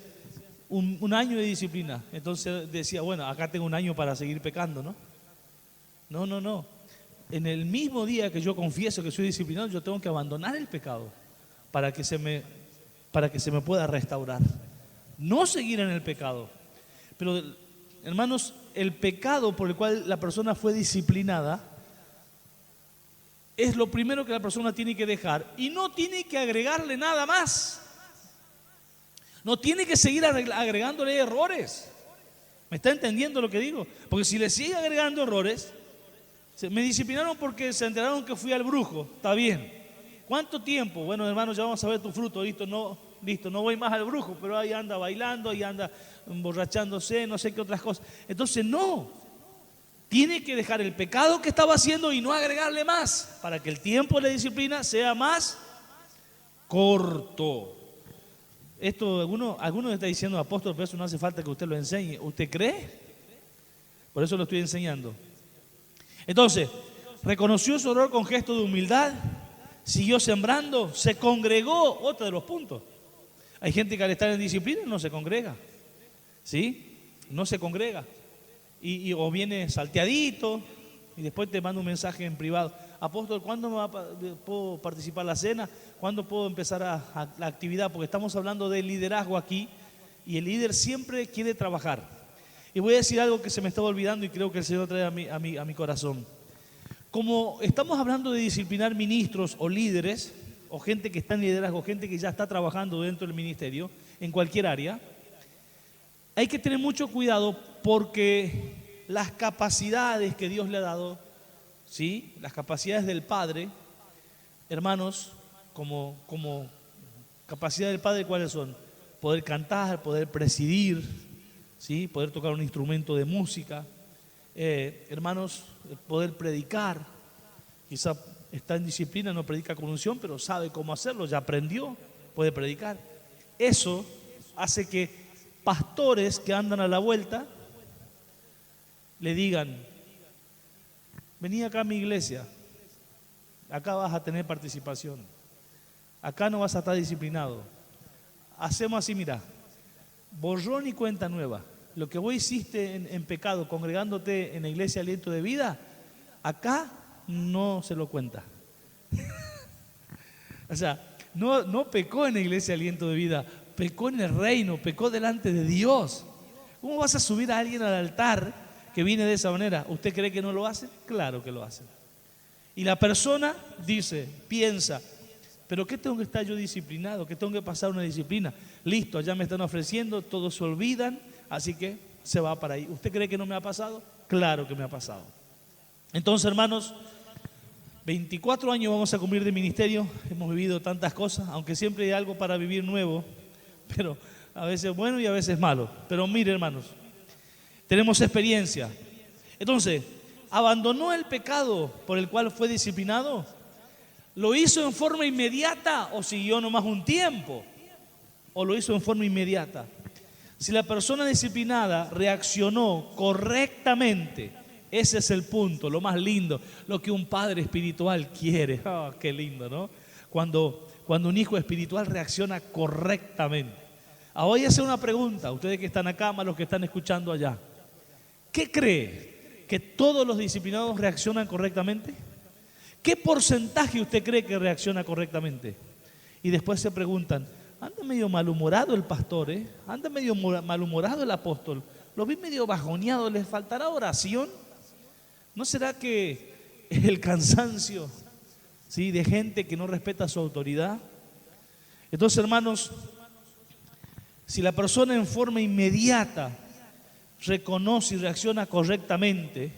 un año de disciplina, entonces decía, bueno, acá tengo un año para seguir pecando, ¿no? No. En el mismo día que yo confieso que soy disciplinado, yo tengo que abandonar el pecado para que se me pueda restaurar. No seguir en el pecado. Pero, hermanos, el pecado por el cual la persona fue disciplinada es lo primero que la persona tiene que dejar y no tiene que agregarle nada más. No tiene que seguir agregándole errores. ¿Me está entendiendo lo que digo? Porque si le sigue agregando errores, me disciplinaron porque se enteraron que fui al brujo, está bien. ¿Cuánto tiempo? Bueno, hermanos, ya vamos a ver tu fruto, listo, no voy más al brujo, pero ahí anda bailando, ahí anda emborrachándose, no sé qué otras cosas. Entonces no, tiene que dejar el pecado que estaba haciendo y no agregarle más, para que el tiempo de la disciplina sea más corto. Esto, algunos está diciendo, apóstol, pero eso no hace falta que usted lo enseñe. ¿Usted cree? Por eso lo estoy enseñando. Entonces, reconoció su error con gesto de humildad, siguió sembrando, se congregó, otro de los puntos. Hay gente que al estar en disciplina no se congrega, ¿sí? No se congrega. O viene salteadito y después te manda un mensaje en privado. Apóstol, ¿cuándo puedo participar en la cena? ¿Cuándo puedo empezar la actividad? Porque estamos hablando de liderazgo aquí y el líder siempre quiere trabajar. Y voy a decir algo que se me estaba olvidando y creo que el Señor trae a mi corazón. Como estamos hablando de disciplinar ministros o líderes, o gente que está en liderazgo, gente que ya está trabajando dentro del ministerio, en cualquier área, hay que tener mucho cuidado porque las capacidades que Dios le ha dado, ¿sí? Las capacidades del Padre, hermanos, como capacidad del Padre, ¿cuáles son? Poder cantar, poder presidir, ¿sí? Poder tocar un instrumento de música, hermanos, poder predicar. Quizá está en disciplina, no predica con unción, pero sabe cómo hacerlo, ya aprendió, puede predicar. Eso hace que pastores que andan a la vuelta le digan: vení acá a mi iglesia, acá vas a tener participación, acá no vas a estar disciplinado. Hacemos así, mira, borrón y cuenta nueva. Lo que vos hiciste en pecado, congregándote en la iglesia Aliento de Vida, acá no se lo cuenta. O sea, no pecó en la iglesia Aliento de Vida, pecó en el reino, pecó delante de Dios. ¿Cómo vas a subir a alguien al altar que viene de esa manera? ¿Usted cree que no lo hace? Claro que lo hace. Y la persona dice, piensa, ¿pero qué tengo que estar yo disciplinado? ¿Qué tengo que pasar una disciplina? Listo, allá me están ofreciendo, todos se olvidan, así que se va para ahí. ¿Usted cree que no me ha pasado? Claro que me ha pasado. Entonces, hermanos, 24 años vamos a cumplir de ministerio, hemos vivido tantas cosas, aunque siempre hay algo para vivir nuevo, pero a veces bueno y a veces malo. Pero mire, hermanos, tenemos experiencia. Entonces, ¿abandonó el pecado por el cual fue disciplinado? ¿Lo hizo en forma inmediata o siguió nomás un tiempo? ¿O lo hizo en forma inmediata? Si la persona disciplinada reaccionó correctamente, ese es el punto, lo más lindo, lo que un padre espiritual quiere. Oh, qué lindo, ¿no? Cuando un hijo espiritual reacciona correctamente. Ahora voy a hacer una pregunta, ustedes que están acá, más los que están escuchando allá. ¿Qué cree? ¿Que todos los disciplinados reaccionan correctamente? ¿Qué porcentaje usted cree que reacciona correctamente? Y después se preguntan, anda medio malhumorado el pastor, ¿eh? Anda medio malhumorado el apóstol. Lo vi medio bajoneado, ¿les faltará oración? ¿No será que el cansancio, ¿sí?, de gente que no respeta su autoridad? Entonces, hermanos, si la persona en forma inmediata reconoce y reacciona correctamente,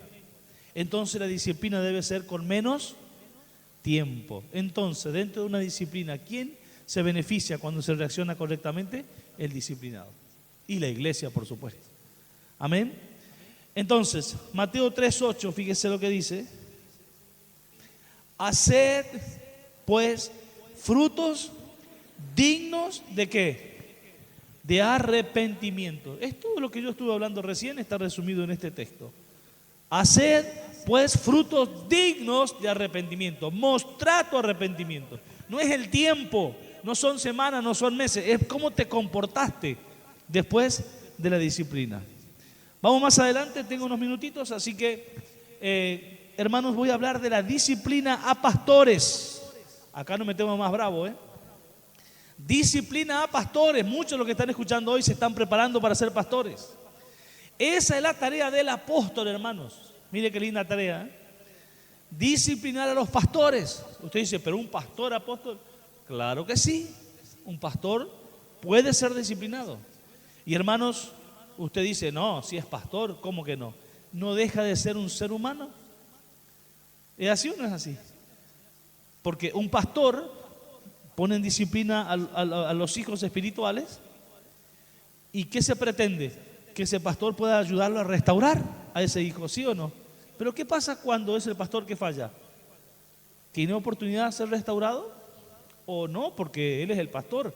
entonces la disciplina debe ser con menos tiempo. Entonces, dentro de una disciplina, ¿quién se beneficia cuando se reacciona correctamente? El disciplinado. Y la iglesia, por supuesto. Amén. Entonces, Mateo 3:8, fíjese lo que dice. Haced, pues, frutos dignos ¿de qué? De arrepentimiento. Es todo lo que yo estuve hablando recién, está resumido en este texto. Haced, pues, frutos dignos de arrepentimiento. Mostrad tu arrepentimiento. No es el tiempo, no son semanas, no son meses, es cómo te comportaste después de la disciplina. Vamos más adelante, tengo unos minutitos, así que, hermanos, voy a hablar de la disciplina a pastores. Acá no me tengo más bravo, ¿eh? Disciplina a pastores. Muchos de los que están escuchando hoy se están preparando para ser pastores. Esa es la tarea del apóstol, hermanos. Mire qué linda tarea, ¿eh? Disciplinar a los pastores. Usted dice, pero un pastor apóstol. Claro que sí, un pastor puede ser disciplinado. Y hermanos, usted dice, no, si es pastor, ¿cómo que no? ¿No deja de ser un ser humano? ¿Es así o no es así? Porque un pastor pone en disciplina a los hijos espirituales. ¿Y qué se pretende? Que ese pastor pueda ayudarlo a restaurar a ese hijo, ¿sí o no? Pero ¿qué pasa cuando es el pastor que falla? ¿Tiene oportunidad de ser restaurado? ¿O no? Porque él es el pastor.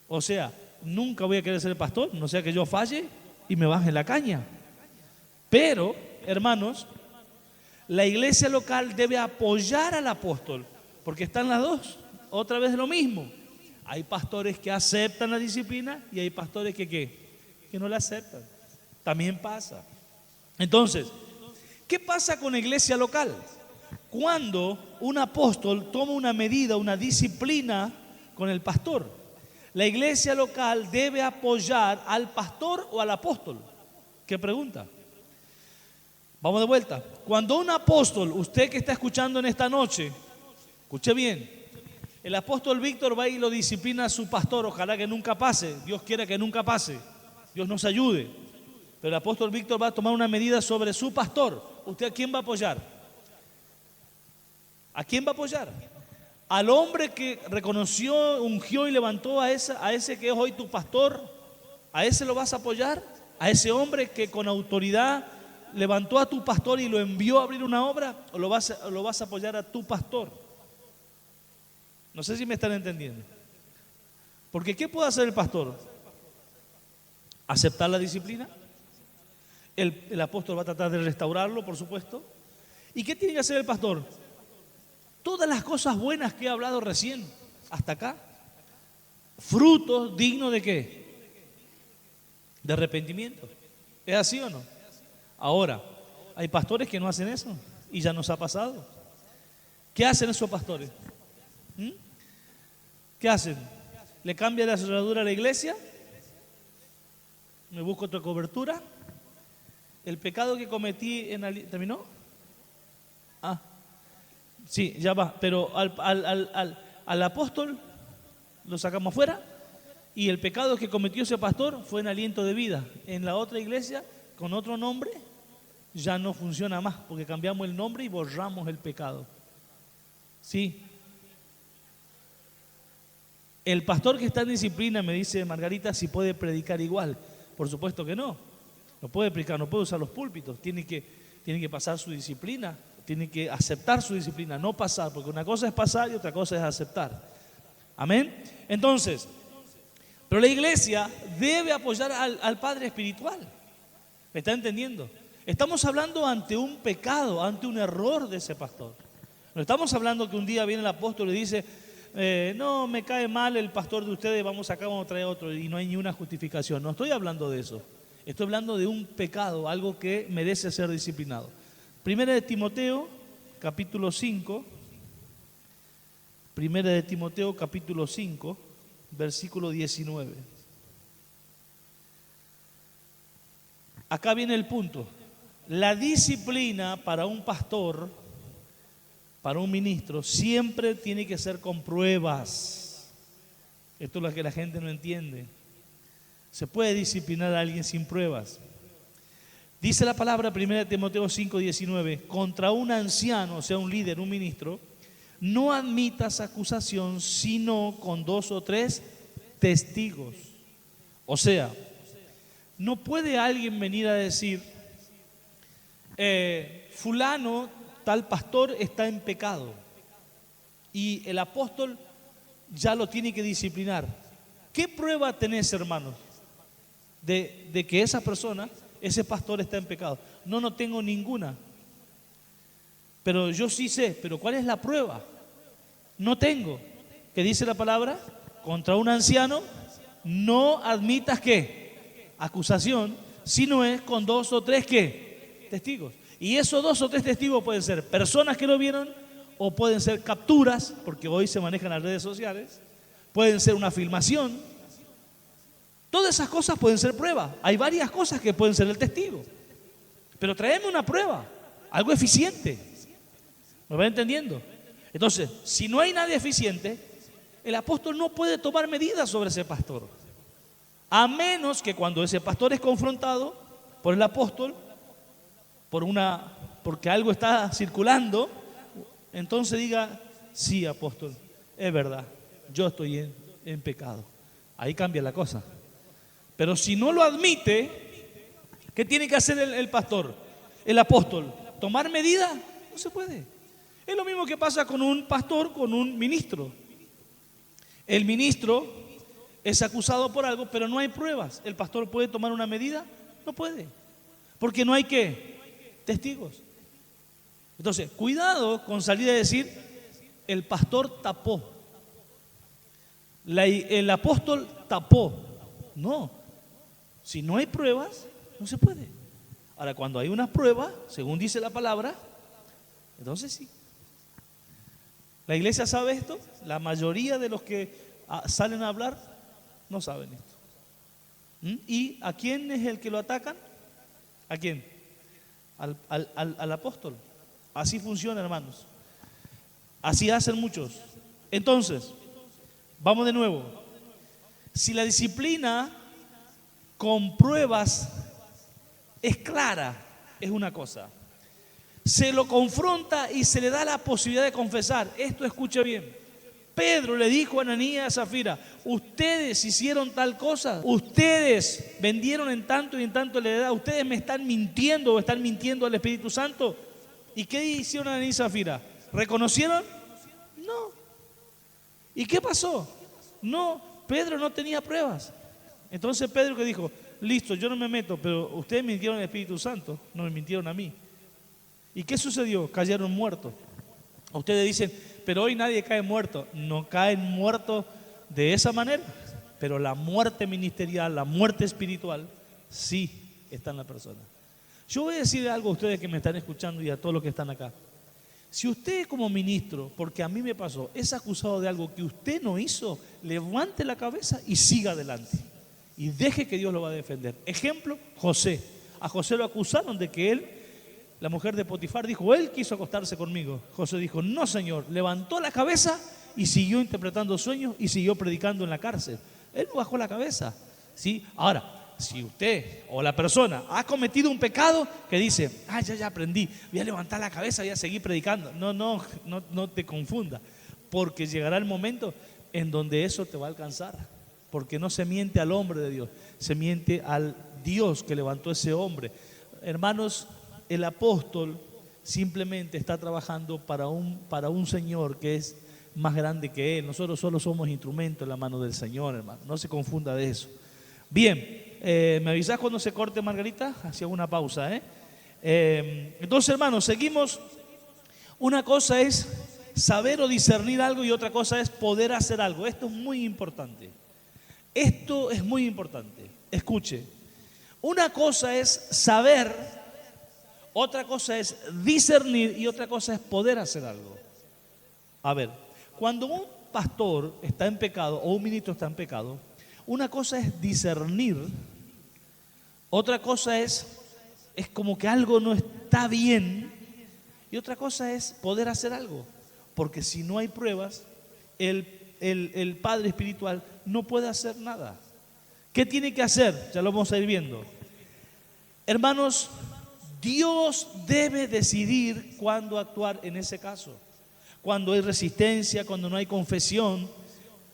O sea, nunca voy a querer ser el pastor, no sea que yo falle y me baje la caña. Pero, hermanos, la iglesia local debe apoyar al apóstol, porque están las dos. Otra vez lo mismo. Hay pastores que aceptan la disciplina y hay pastores que no la aceptan. También pasa. Entonces, ¿qué pasa con la iglesia local? Cuando un apóstol toma una medida, una disciplina con el pastor, la iglesia local debe apoyar al pastor o al apóstol. ¿Qué pregunta? Vamos de vuelta. Cuando un apóstol, usted que está escuchando en esta noche, escuche bien, el apóstol Víctor va y lo disciplina a su pastor, ojalá que nunca pase, Dios quiera que nunca pase, Dios nos ayude. Pero el apóstol Víctor va a tomar una medida sobre su pastor. ¿Usted a quién va a apoyar? ¿A quién va a apoyar? Al hombre que reconoció, ungió y levantó a ese que es hoy tu pastor. ¿A ese lo vas a apoyar? ¿A ese hombre que con autoridad levantó a tu pastor y lo envió a abrir una obra? ¿O lo vas a apoyar a tu pastor? No sé si me están entendiendo. Porque ¿qué puede hacer el pastor? ¿Aceptar la disciplina? El apóstol va a tratar de restaurarlo, por supuesto. ¿Y qué tiene que hacer el pastor? Todas las cosas buenas que he hablado recién, hasta acá. Frutos dignos ¿de qué? De arrepentimiento. ¿Es así o no? Ahora, hay pastores que no hacen eso y ya nos ha pasado. ¿Qué hacen esos pastores? ¿Qué hacen? ¿Le cambian la cerradura a la iglesia? ¿Me busco otra cobertura? ¿El pecado que cometí terminó? Ah, sí, ya va. Pero al apóstol lo sacamos fuera y el pecado que cometió ese pastor fue en aliento de vida. En la otra iglesia, con otro nombre, ya no funciona más porque cambiamos el nombre y borramos el pecado. Sí. El pastor que está en disciplina, me dice Margarita, si puede predicar igual. Por supuesto que no. No puede predicar, no puede usar los púlpitos. Tiene que pasar su disciplina, tiene que aceptar su disciplina, no pasar, porque una cosa es pasar y otra cosa es aceptar. Amén. Entonces, pero la iglesia debe apoyar al padre espiritual. ¿Me está entendiendo? Estamos hablando ante un pecado, ante un error de ese pastor. No estamos hablando que un día viene el apóstol y dice, no, me cae mal el pastor de ustedes, vamos a traer otro y no hay ni una justificación. No estoy hablando de eso. Estoy hablando de un pecado, algo que merece ser disciplinado. Primera de Timoteo, capítulo 5, Primera de Timoteo capítulo 5, versículo 19. Acá viene el punto. La disciplina para un pastor, para un ministro, siempre tiene que ser con pruebas. Esto es lo que la gente no entiende. Se puede disciplinar a alguien sin pruebas. Dice la palabra 1 Timoteo 5:19, contra un anciano, o sea, un líder, un ministro, no admitas acusación sino con 2 o 3 testigos. O sea, no puede alguien venir a decir, fulano, tal pastor está en pecado y el apóstol ya lo tiene que disciplinar. ¿Qué prueba tenés, hermanos, de que esa persona, ese pastor está en pecado? No tengo ninguna. Pero yo sí sé, pero ¿cuál es la prueba? No tengo. ¿Qué dice la palabra? Contra un anciano no admitas ¿qué? Acusación, sino es con 2 o 3 ¿qué? Testigos. Y esos 2 o 3 testigos pueden ser personas que lo vieron o pueden ser capturas, porque hoy se manejan las redes sociales, pueden ser una filmación. Todas esas cosas pueden ser pruebas. Hay varias cosas que pueden ser el testigo. Pero tráeme una prueba, algo eficiente. ¿Me va entendiendo? Entonces, si no hay nada eficiente, el apóstol no puede tomar medidas sobre ese pastor. A menos que cuando ese pastor es confrontado por el apóstol, porque algo está circulando, entonces diga, sí, apóstol, es verdad, yo estoy en pecado. Ahí cambia la cosa. Pero si no lo admite, ¿qué tiene que hacer el pastor? El apóstol, ¿tomar medidas? No se puede. Es lo mismo que pasa con un pastor, con un ministro. El ministro es acusado por algo, pero no hay pruebas. ¿El pastor puede tomar una medida? No puede. Porque no hay ¿qué? Testigos. Entonces, cuidado con salir a decir, el pastor tapó. El apóstol tapó. No. Si no hay pruebas, no se puede. Ahora, cuando hay unas pruebas, según dice la palabra, entonces sí. ¿La iglesia sabe esto? La mayoría de los que salen a hablar no saben esto. ¿Y a quién es el que lo atacan? ¿A quién? Al apóstol. Así funciona, hermanos. Así hacen muchos. Entonces, vamos de nuevo. Si la disciplina con pruebas es clara, es una cosa. Se lo confronta y se le da la posibilidad de confesar. Esto escuche bien. Pedro le dijo a Ananías y a Zafira, ustedes hicieron tal cosa, ustedes vendieron en tanto y en tanto la edad, ustedes me están mintiendo o están mintiendo al Espíritu Santo. ¿Y qué hicieron Ananías y Zafira? ¿Reconocieron? No. ¿Y qué pasó? No, Pedro no tenía pruebas. Entonces Pedro que dijo, listo, yo no me meto, pero ustedes mintieron al Espíritu Santo, no me mintieron a mí. ¿Y qué sucedió? Cayeron muertos. Ustedes dicen, pero hoy nadie cae muerto. No caen muertos de esa manera, pero la muerte ministerial, la muerte espiritual, sí está en la persona. Yo voy a decir algo a ustedes que me están escuchando y a todos los que están acá. Si usted como ministro, porque a mí me pasó, es acusado de algo que usted no hizo, levante la cabeza y siga adelante. Y deje que Dios lo va a defender. Ejemplo, José. A José lo acusaron de que él, la mujer de Potifar dijo, él quiso acostarse conmigo. José dijo, no señor, levantó la cabeza y siguió interpretando sueños y siguió predicando en la cárcel. Él no bajó la cabeza, ¿sí? Ahora, si usted o la persona ha cometido un pecado que dice, ya aprendí, voy a levantar la cabeza y voy a seguir predicando. No te confunda, porque llegará el momento en donde eso te va a alcanzar. Porque no se miente al hombre de Dios, se miente al Dios que levantó ese hombre. Hermanos, el apóstol simplemente está trabajando para un Señor que es más grande que él. Nosotros solo somos instrumentos en la mano del Señor, hermano. No se confunda de eso. Bien, ¿me avisás cuando se corte, Margarita? Hacía una pausa, entonces, hermanos, seguimos. Una cosa es saber o discernir algo y otra cosa es poder hacer algo. Esto es muy importante. Esto es muy importante. Escuche. Una cosa es saber, otra cosa es discernir y otra cosa es poder hacer algo. A ver, Cuando un pastor está en pecado o un ministro está en pecado, una cosa es discernir, otra cosa es como que algo no está bien y otra cosa es poder hacer algo. Porque si no hay pruebas, el padre espiritual no puede hacer nada. ¿Qué tiene que hacer? Ya lo vamos a ir viendo. Hermanos, Dios debe decidir cuándo actuar en ese caso. Cuando hay resistencia, cuando no hay confesión,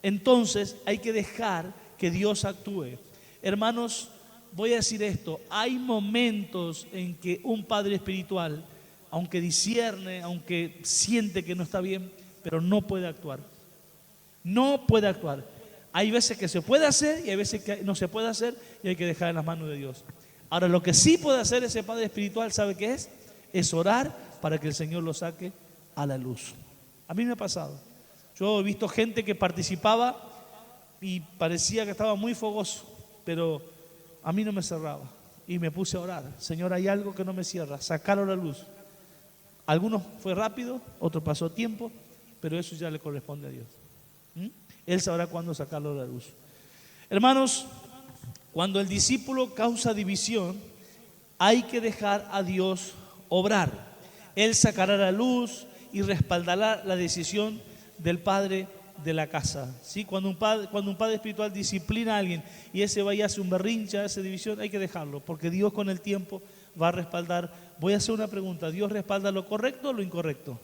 entonces hay que dejar que Dios actúe. Hermanos, voy a decir esto, hay momentos en que un padre espiritual, aunque discierne, aunque siente que no está bien, pero no puede actuar. No puede actuar. Hay veces que se puede hacer y hay veces que no se puede hacer y hay que dejar en las manos de Dios. Ahora, lo que sí puede hacer ese padre espiritual, ¿sabe qué es? Es orar para que el Señor lo saque a la luz. A mí me ha pasado. Yo he visto gente que participaba y parecía que estaba muy fogoso, pero a mí no me cerraba. Y me puse a orar. Señor, hay algo que no me cierra, sacarlo a la luz. Algunos fue rápido, otros pasó tiempo, pero eso ya le corresponde a Dios. Él sabrá cuándo sacarlo a la luz. Hermanos, cuando el discípulo causa división, hay que dejar a Dios obrar. Él sacará a la luz y respaldará la decisión del padre de la casa. ¿Sí? Cuando un padre espiritual disciplina a alguien y ese va y hace un berrinche, hace división, hay que dejarlo, porque Dios con el tiempo va a respaldar. Voy a hacer una pregunta: ¿Dios respalda lo correcto o lo incorrecto?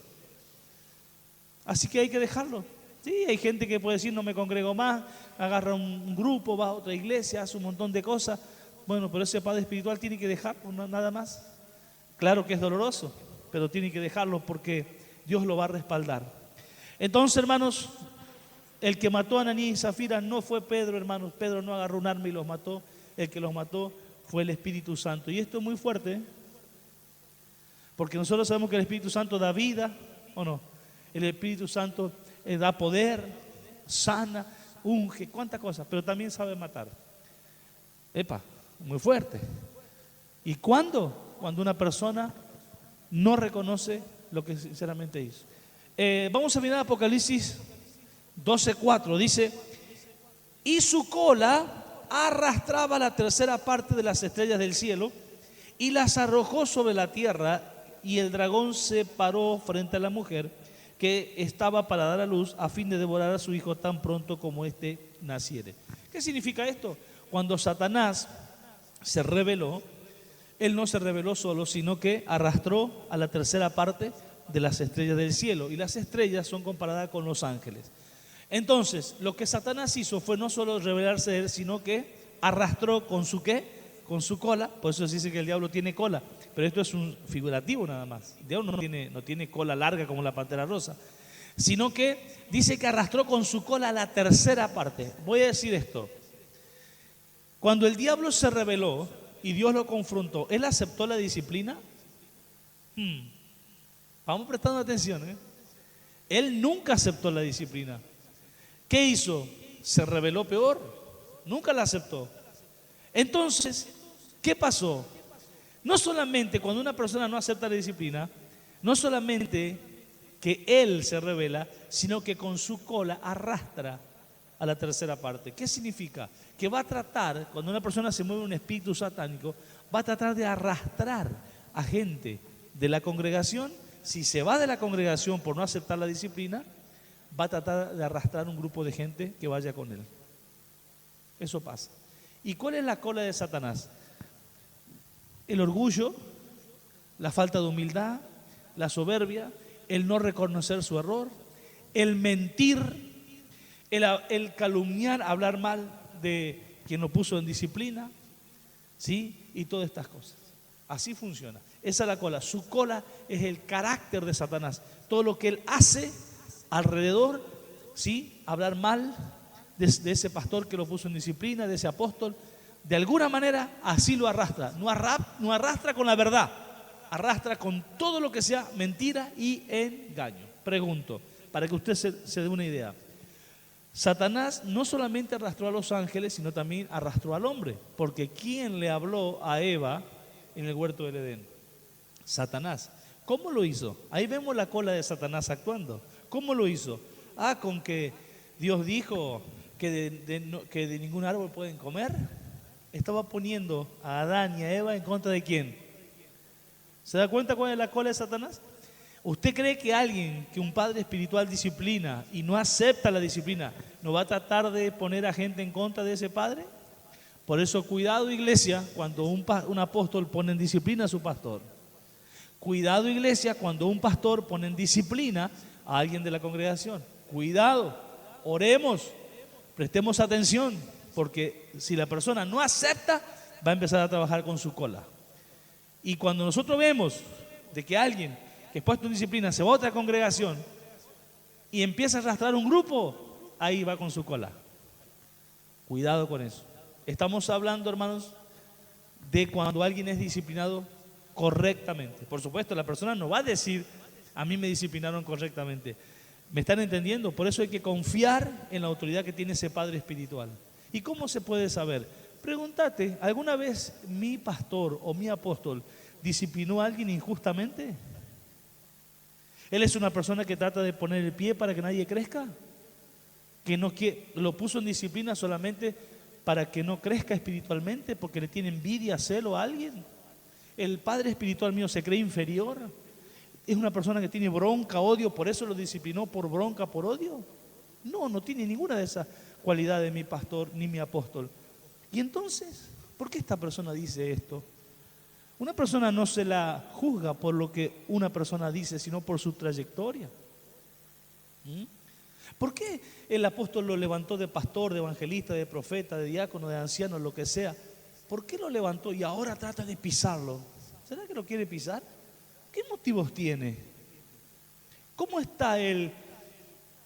Así que hay que dejarlo. Sí, hay gente que puede decir: no me congrego más, agarra un grupo, va a otra iglesia, hace un montón de cosas. Bueno, pero ese padre espiritual tiene que dejarlo, nada más. Claro que es doloroso, pero tiene que dejarlo porque Dios lo va a respaldar. Entonces, hermanos, el que mató a Ananías y Zafira no fue Pedro, hermanos. Pedro no agarró un arma y los mató. El que los mató fue el Espíritu Santo. Y esto es muy fuerte, ¿eh? Porque nosotros sabemos que el Espíritu Santo da vida, ¿o no? El Espíritu Santo da poder, sana, unge, cuántas cosas, pero también sabe matar. Epa, muy fuerte. ¿Y cuándo? Cuando una persona no reconoce lo que sinceramente hizo. Vamos a mirar Apocalipsis 12:4. Dice: y su cola arrastraba la tercera parte de las estrellas del cielo y las arrojó sobre la tierra, y el dragón se paró frente a la mujer que estaba para dar a luz, a fin de devorar a su hijo tan pronto como éste naciere. ¿Qué significa esto? Cuando Satanás se rebeló, él no se rebeló solo, sino que arrastró a la tercera parte de las estrellas del cielo, y las estrellas son comparadas con los ángeles. Entonces, lo que Satanás hizo fue no solo rebelarse de él, sino que arrastró con su ¿qué? Con su cola. Por eso se dice que el diablo tiene cola, pero esto es un figurativo nada más. El diablo no tiene cola larga como la pantera rosa, sino que dice que arrastró con su cola la tercera parte. Voy a decir esto: cuando el diablo se rebeló y Dios lo confrontó, ¿él aceptó la disciplina? Vamos prestando atención, ¿eh? Él nunca aceptó la disciplina. ¿Qué hizo? Se rebeló peor, nunca la aceptó. Entonces, ¿qué pasó? No solamente cuando una persona no acepta la disciplina, no solamente que él se rebela, sino que con su cola arrastra a la tercera parte. ¿Qué significa? Que va a tratar, cuando una persona se mueve un espíritu satánico, va a tratar de arrastrar a gente de la congregación. Si se va de la congregación por no aceptar la disciplina, va a tratar de arrastrar un grupo de gente que vaya con él. Eso pasa. ¿Y cuál es la cola de Satanás? El orgullo, la falta de humildad, la soberbia, el no reconocer su error, el mentir, el calumniar, hablar mal de quien lo puso en disciplina, ¿sí? Y todas estas cosas. Así funciona. Esa es la cola. Su cola es el carácter de Satanás. Todo lo que él hace alrededor, ¿sí? Hablar mal de ese pastor que lo puso en disciplina, de ese apóstol, de alguna manera así lo arrastra. No arrastra con la verdad, arrastra con todo lo que sea mentira y engaño. Pregunto, para que usted se dé una idea. Satanás no solamente arrastró a los ángeles, sino también arrastró al hombre. Porque ¿quién le habló a Eva en el huerto del Edén? Satanás. ¿Cómo lo hizo? Ahí vemos la cola de Satanás actuando. ¿Cómo lo hizo? Con que Dios dijo que que de ningún árbol pueden comer. Estaba poniendo a Adán y a Eva en contra de ¿quién? ¿Se da cuenta cuál es la cola de Satanás? ¿Usted cree que alguien, que un padre espiritual disciplina y no acepta la disciplina, no va a tratar de poner a gente en contra de ese padre? Por eso, cuidado, iglesia, cuando un apóstol pone en disciplina a su pastor. Cuidado, iglesia, cuando un pastor pone en disciplina a alguien de la congregación. Cuidado, oremos, prestemos atención, porque si la persona no acepta, va a empezar a trabajar con su cola. Y cuando nosotros vemos de que alguien que es puesto en disciplina se va a otra congregación y empieza a arrastrar un grupo, ahí va con su cola. Cuidado con eso. Estamos hablando, hermanos, de cuando alguien es disciplinado correctamente. Por supuesto, la persona no va a decir, a mí me disciplinaron correctamente. ¿Me están entendiendo? Por eso hay que confiar en la autoridad que tiene ese padre espiritual. ¿Y cómo se puede saber? Pregúntate, ¿alguna vez mi pastor o mi apóstol disciplinó a alguien injustamente? ¿Él es una persona que trata de poner el pie para que nadie crezca? ¿Que lo puso en disciplina solamente para que no crezca espiritualmente, porque le tiene envidia, celo a alguien? ¿El padre espiritual mío se cree inferior? ¿Es una persona que tiene bronca, odio, por eso lo disciplinó por bronca, por odio? No tiene ninguna de esas cualidades mi pastor ni mi apóstol. Y entonces, ¿por qué esta persona dice esto? Una persona no se la juzga por lo que una persona dice, sino por su trayectoria. ¿Por qué el apóstol lo levantó de pastor, de evangelista, de profeta, de diácono, de anciano, lo que sea? ¿Por qué lo levantó y ahora trata de pisarlo? ¿Será que lo quiere pisar? ¿Qué motivos tiene? ¿Cómo está él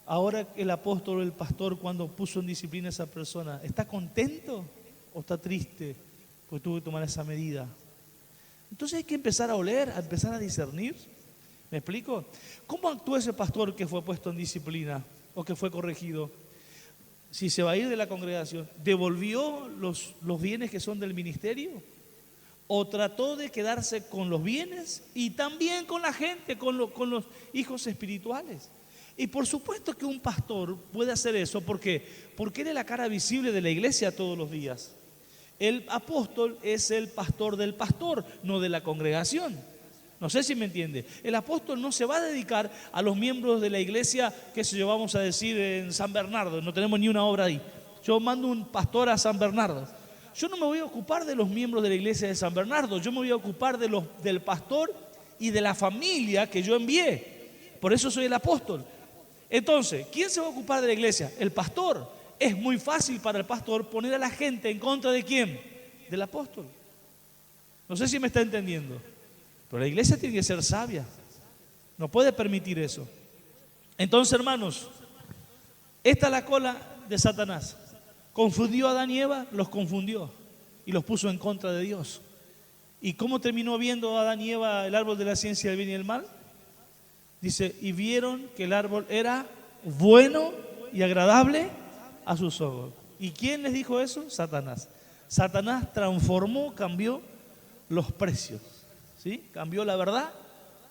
ahora, el apóstol o el pastor, cuando puso en disciplina a esa persona? ¿Está contento o está triste porque tuvo que tomar esa medida? Entonces hay que empezar a oler, a empezar a discernir. ¿Me explico? ¿Cómo actúa ese pastor que fue puesto en disciplina o que fue corregido? Si se va a ir de la congregación, ¿devolvió los bienes que son del ministerio? ¿O trató de quedarse con los bienes y también con la gente, con los hijos espirituales? Y por supuesto que un pastor puede hacer eso. ¿Por qué? Porque él es la cara visible de la iglesia todos los días. El apóstol es el pastor del pastor, no de la congregación. No sé si me entiende. El apóstol no se va a dedicar a los miembros de la iglesia, que se yo, vamos a decir en San Bernardo, no tenemos ni una obra ahí. Yo mando un pastor a San Bernardo. Yo no me voy a ocupar de los miembros de la iglesia de San Bernardo, yo me voy a ocupar del pastor y de la familia que yo envié. Por eso soy el apóstol. Entonces, ¿quién se va a ocupar de la iglesia? El pastor. Es muy fácil para el pastor poner a la gente en contra de ¿quién? Del apóstol. No sé si me está entendiendo. Pero la iglesia tiene que ser sabia. No puede permitir eso. Entonces, hermanos, esta es la cola de Satanás. Confundió a Adán y Eva, los confundió y los puso en contra de Dios. ¿Y cómo terminó viendo Adán y Eva el árbol de la ciencia del bien y el mal? Dice, y vieron que el árbol era bueno y agradable a sus ojos. ¿Y quién les dijo eso? Satanás. Satanás transformó, cambió los precios, ¿sí? Cambió la verdad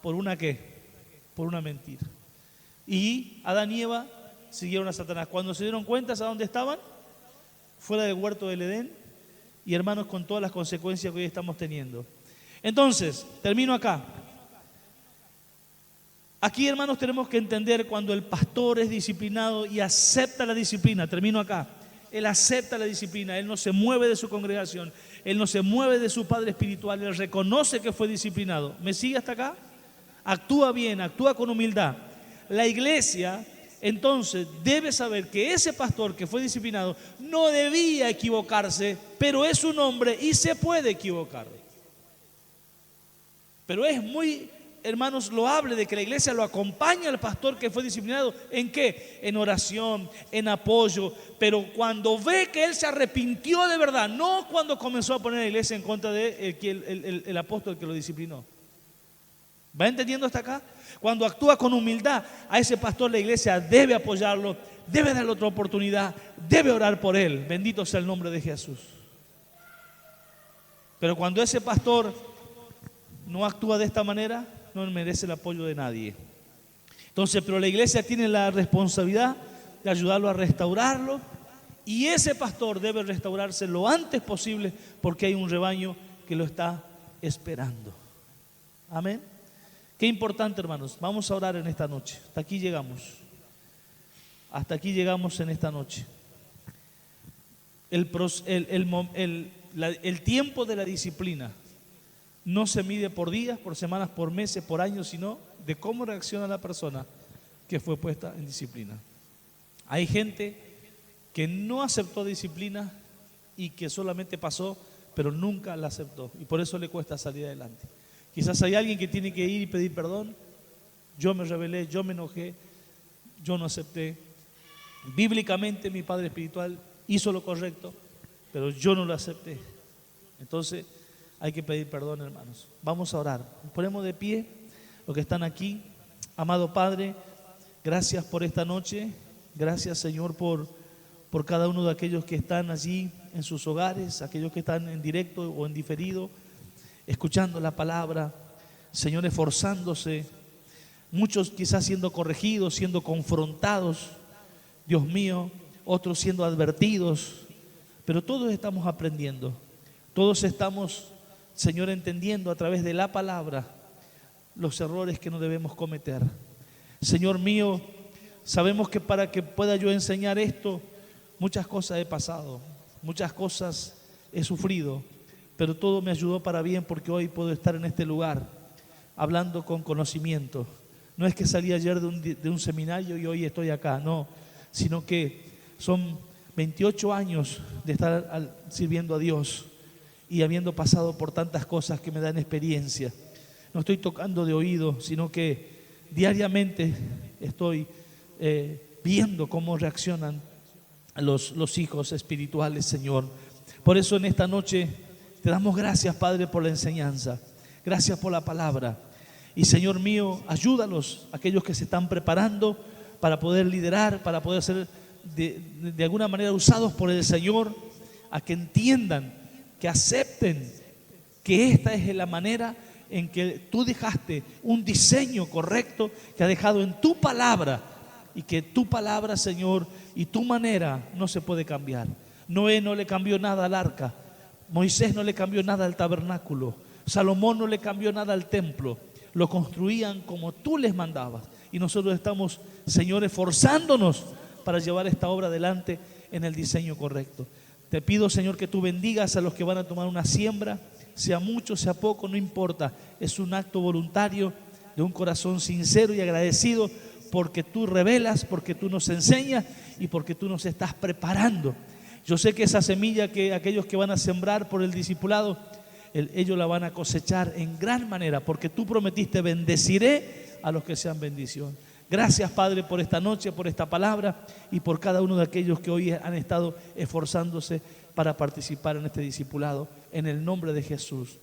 por una ¿qué? Por una mentira. Y Adán y Eva siguieron a Satanás. Cuando se dieron cuenta, ¿a dónde estaban? Fuera del huerto del Edén. Y hermanos, con todas las consecuencias que hoy estamos teniendo. Entonces, termino acá. Aquí, hermanos, tenemos que entender cuando el pastor es disciplinado y acepta la disciplina. Termino acá. Él acepta la disciplina, él no se mueve de su congregación, él no se mueve de su padre espiritual, él reconoce que fue disciplinado. ¿Me sigue hasta acá? Actúa bien, actúa con humildad. La iglesia, entonces, debe saber que ese pastor que fue disciplinado no debía equivocarse, pero es un hombre y se puede equivocar. Pero es muy, hermanos, loable de que la iglesia lo acompañe al pastor que fue disciplinado. ¿En qué? En oración, en apoyo. Pero cuando ve que él se arrepintió de verdad, no cuando comenzó a poner a la iglesia en contra de el apóstol que lo disciplinó. ¿Va entendiendo hasta acá? Cuando actúa con humildad, a ese pastor la iglesia debe apoyarlo, debe darle otra oportunidad, debe orar por él. Bendito sea el nombre de Jesús. Pero cuando ese pastor no actúa de esta manera, no merece el apoyo de nadie. Entonces, pero la iglesia tiene la responsabilidad de ayudarlo a restaurarlo, y ese pastor debe restaurarse lo antes posible porque hay un rebaño que lo está esperando. Amén. Qué importante, hermanos. Vamos a orar en esta noche. Hasta aquí llegamos. Hasta aquí llegamos en esta noche. El tiempo de la disciplina no se mide por días, por semanas, por meses, por años, sino de cómo reacciona la persona que fue puesta en disciplina. Hay gente que no aceptó disciplina y que solamente pasó, pero nunca la aceptó, y por eso le cuesta salir adelante. Quizás hay alguien que tiene que ir y pedir perdón. Yo me rebelé, yo me enojé, yo no acepté. Bíblicamente mi padre espiritual hizo lo correcto, pero yo no lo acepté. Entonces hay que pedir perdón, hermanos. Vamos a orar. Nos ponemos de pie, los que están aquí. Amado Padre, gracias por esta noche. Gracias, Señor, por cada uno de aquellos que están allí en sus hogares, aquellos que están en directo o en diferido, escuchando la palabra, Señor, esforzándose, muchos quizás siendo corregidos, siendo confrontados, Dios mío, otros siendo advertidos, pero todos estamos aprendiendo, todos estamos, Señor, entendiendo a través de la palabra los errores que no debemos cometer. Señor mío, sabemos que para que pueda yo enseñar esto, muchas cosas he pasado, muchas cosas he sufrido, pero todo me ayudó para bien porque hoy puedo estar en este lugar hablando con conocimiento. No es que salí ayer de un seminario y hoy estoy acá, no, sino que son 28 años de estar sirviendo a Dios y habiendo pasado por tantas cosas que me dan experiencia. No estoy tocando de oído, sino que diariamente estoy viendo cómo reaccionan los hijos espirituales, Señor. Por eso en esta noche te damos gracias, Padre, por la enseñanza. Gracias por la palabra. Y Señor mío, ayúdalos, aquellos que se están preparando para poder liderar, para poder ser de alguna manera usados por el Señor, a que entiendan, que acepten que esta es la manera en que tú dejaste un diseño correcto que ha dejado en tu palabra, y que tu palabra, Señor, y tu manera no se puede cambiar. Noé no le cambió nada al arca, Moisés no le cambió nada al tabernáculo, Salomón no le cambió nada al templo. Lo construían como tú les mandabas, y nosotros estamos, Señor, esforzándonos para llevar esta obra adelante en el diseño correcto. Te pido, Señor, que tú bendigas a los que van a tomar una siembra, sea mucho, sea poco, no importa. Es un acto voluntario de un corazón sincero y agradecido, porque tú revelas, porque tú nos enseñas y porque tú nos estás preparando. Yo sé que esa semilla que aquellos que van a sembrar por el discipulado, ellos la van a cosechar en gran manera, porque tú prometiste: bendeciré a los que sean bendición. Gracias, Padre, por esta noche, por esta palabra y por cada uno de aquellos que hoy han estado esforzándose para participar en este discipulado. En el nombre de Jesús.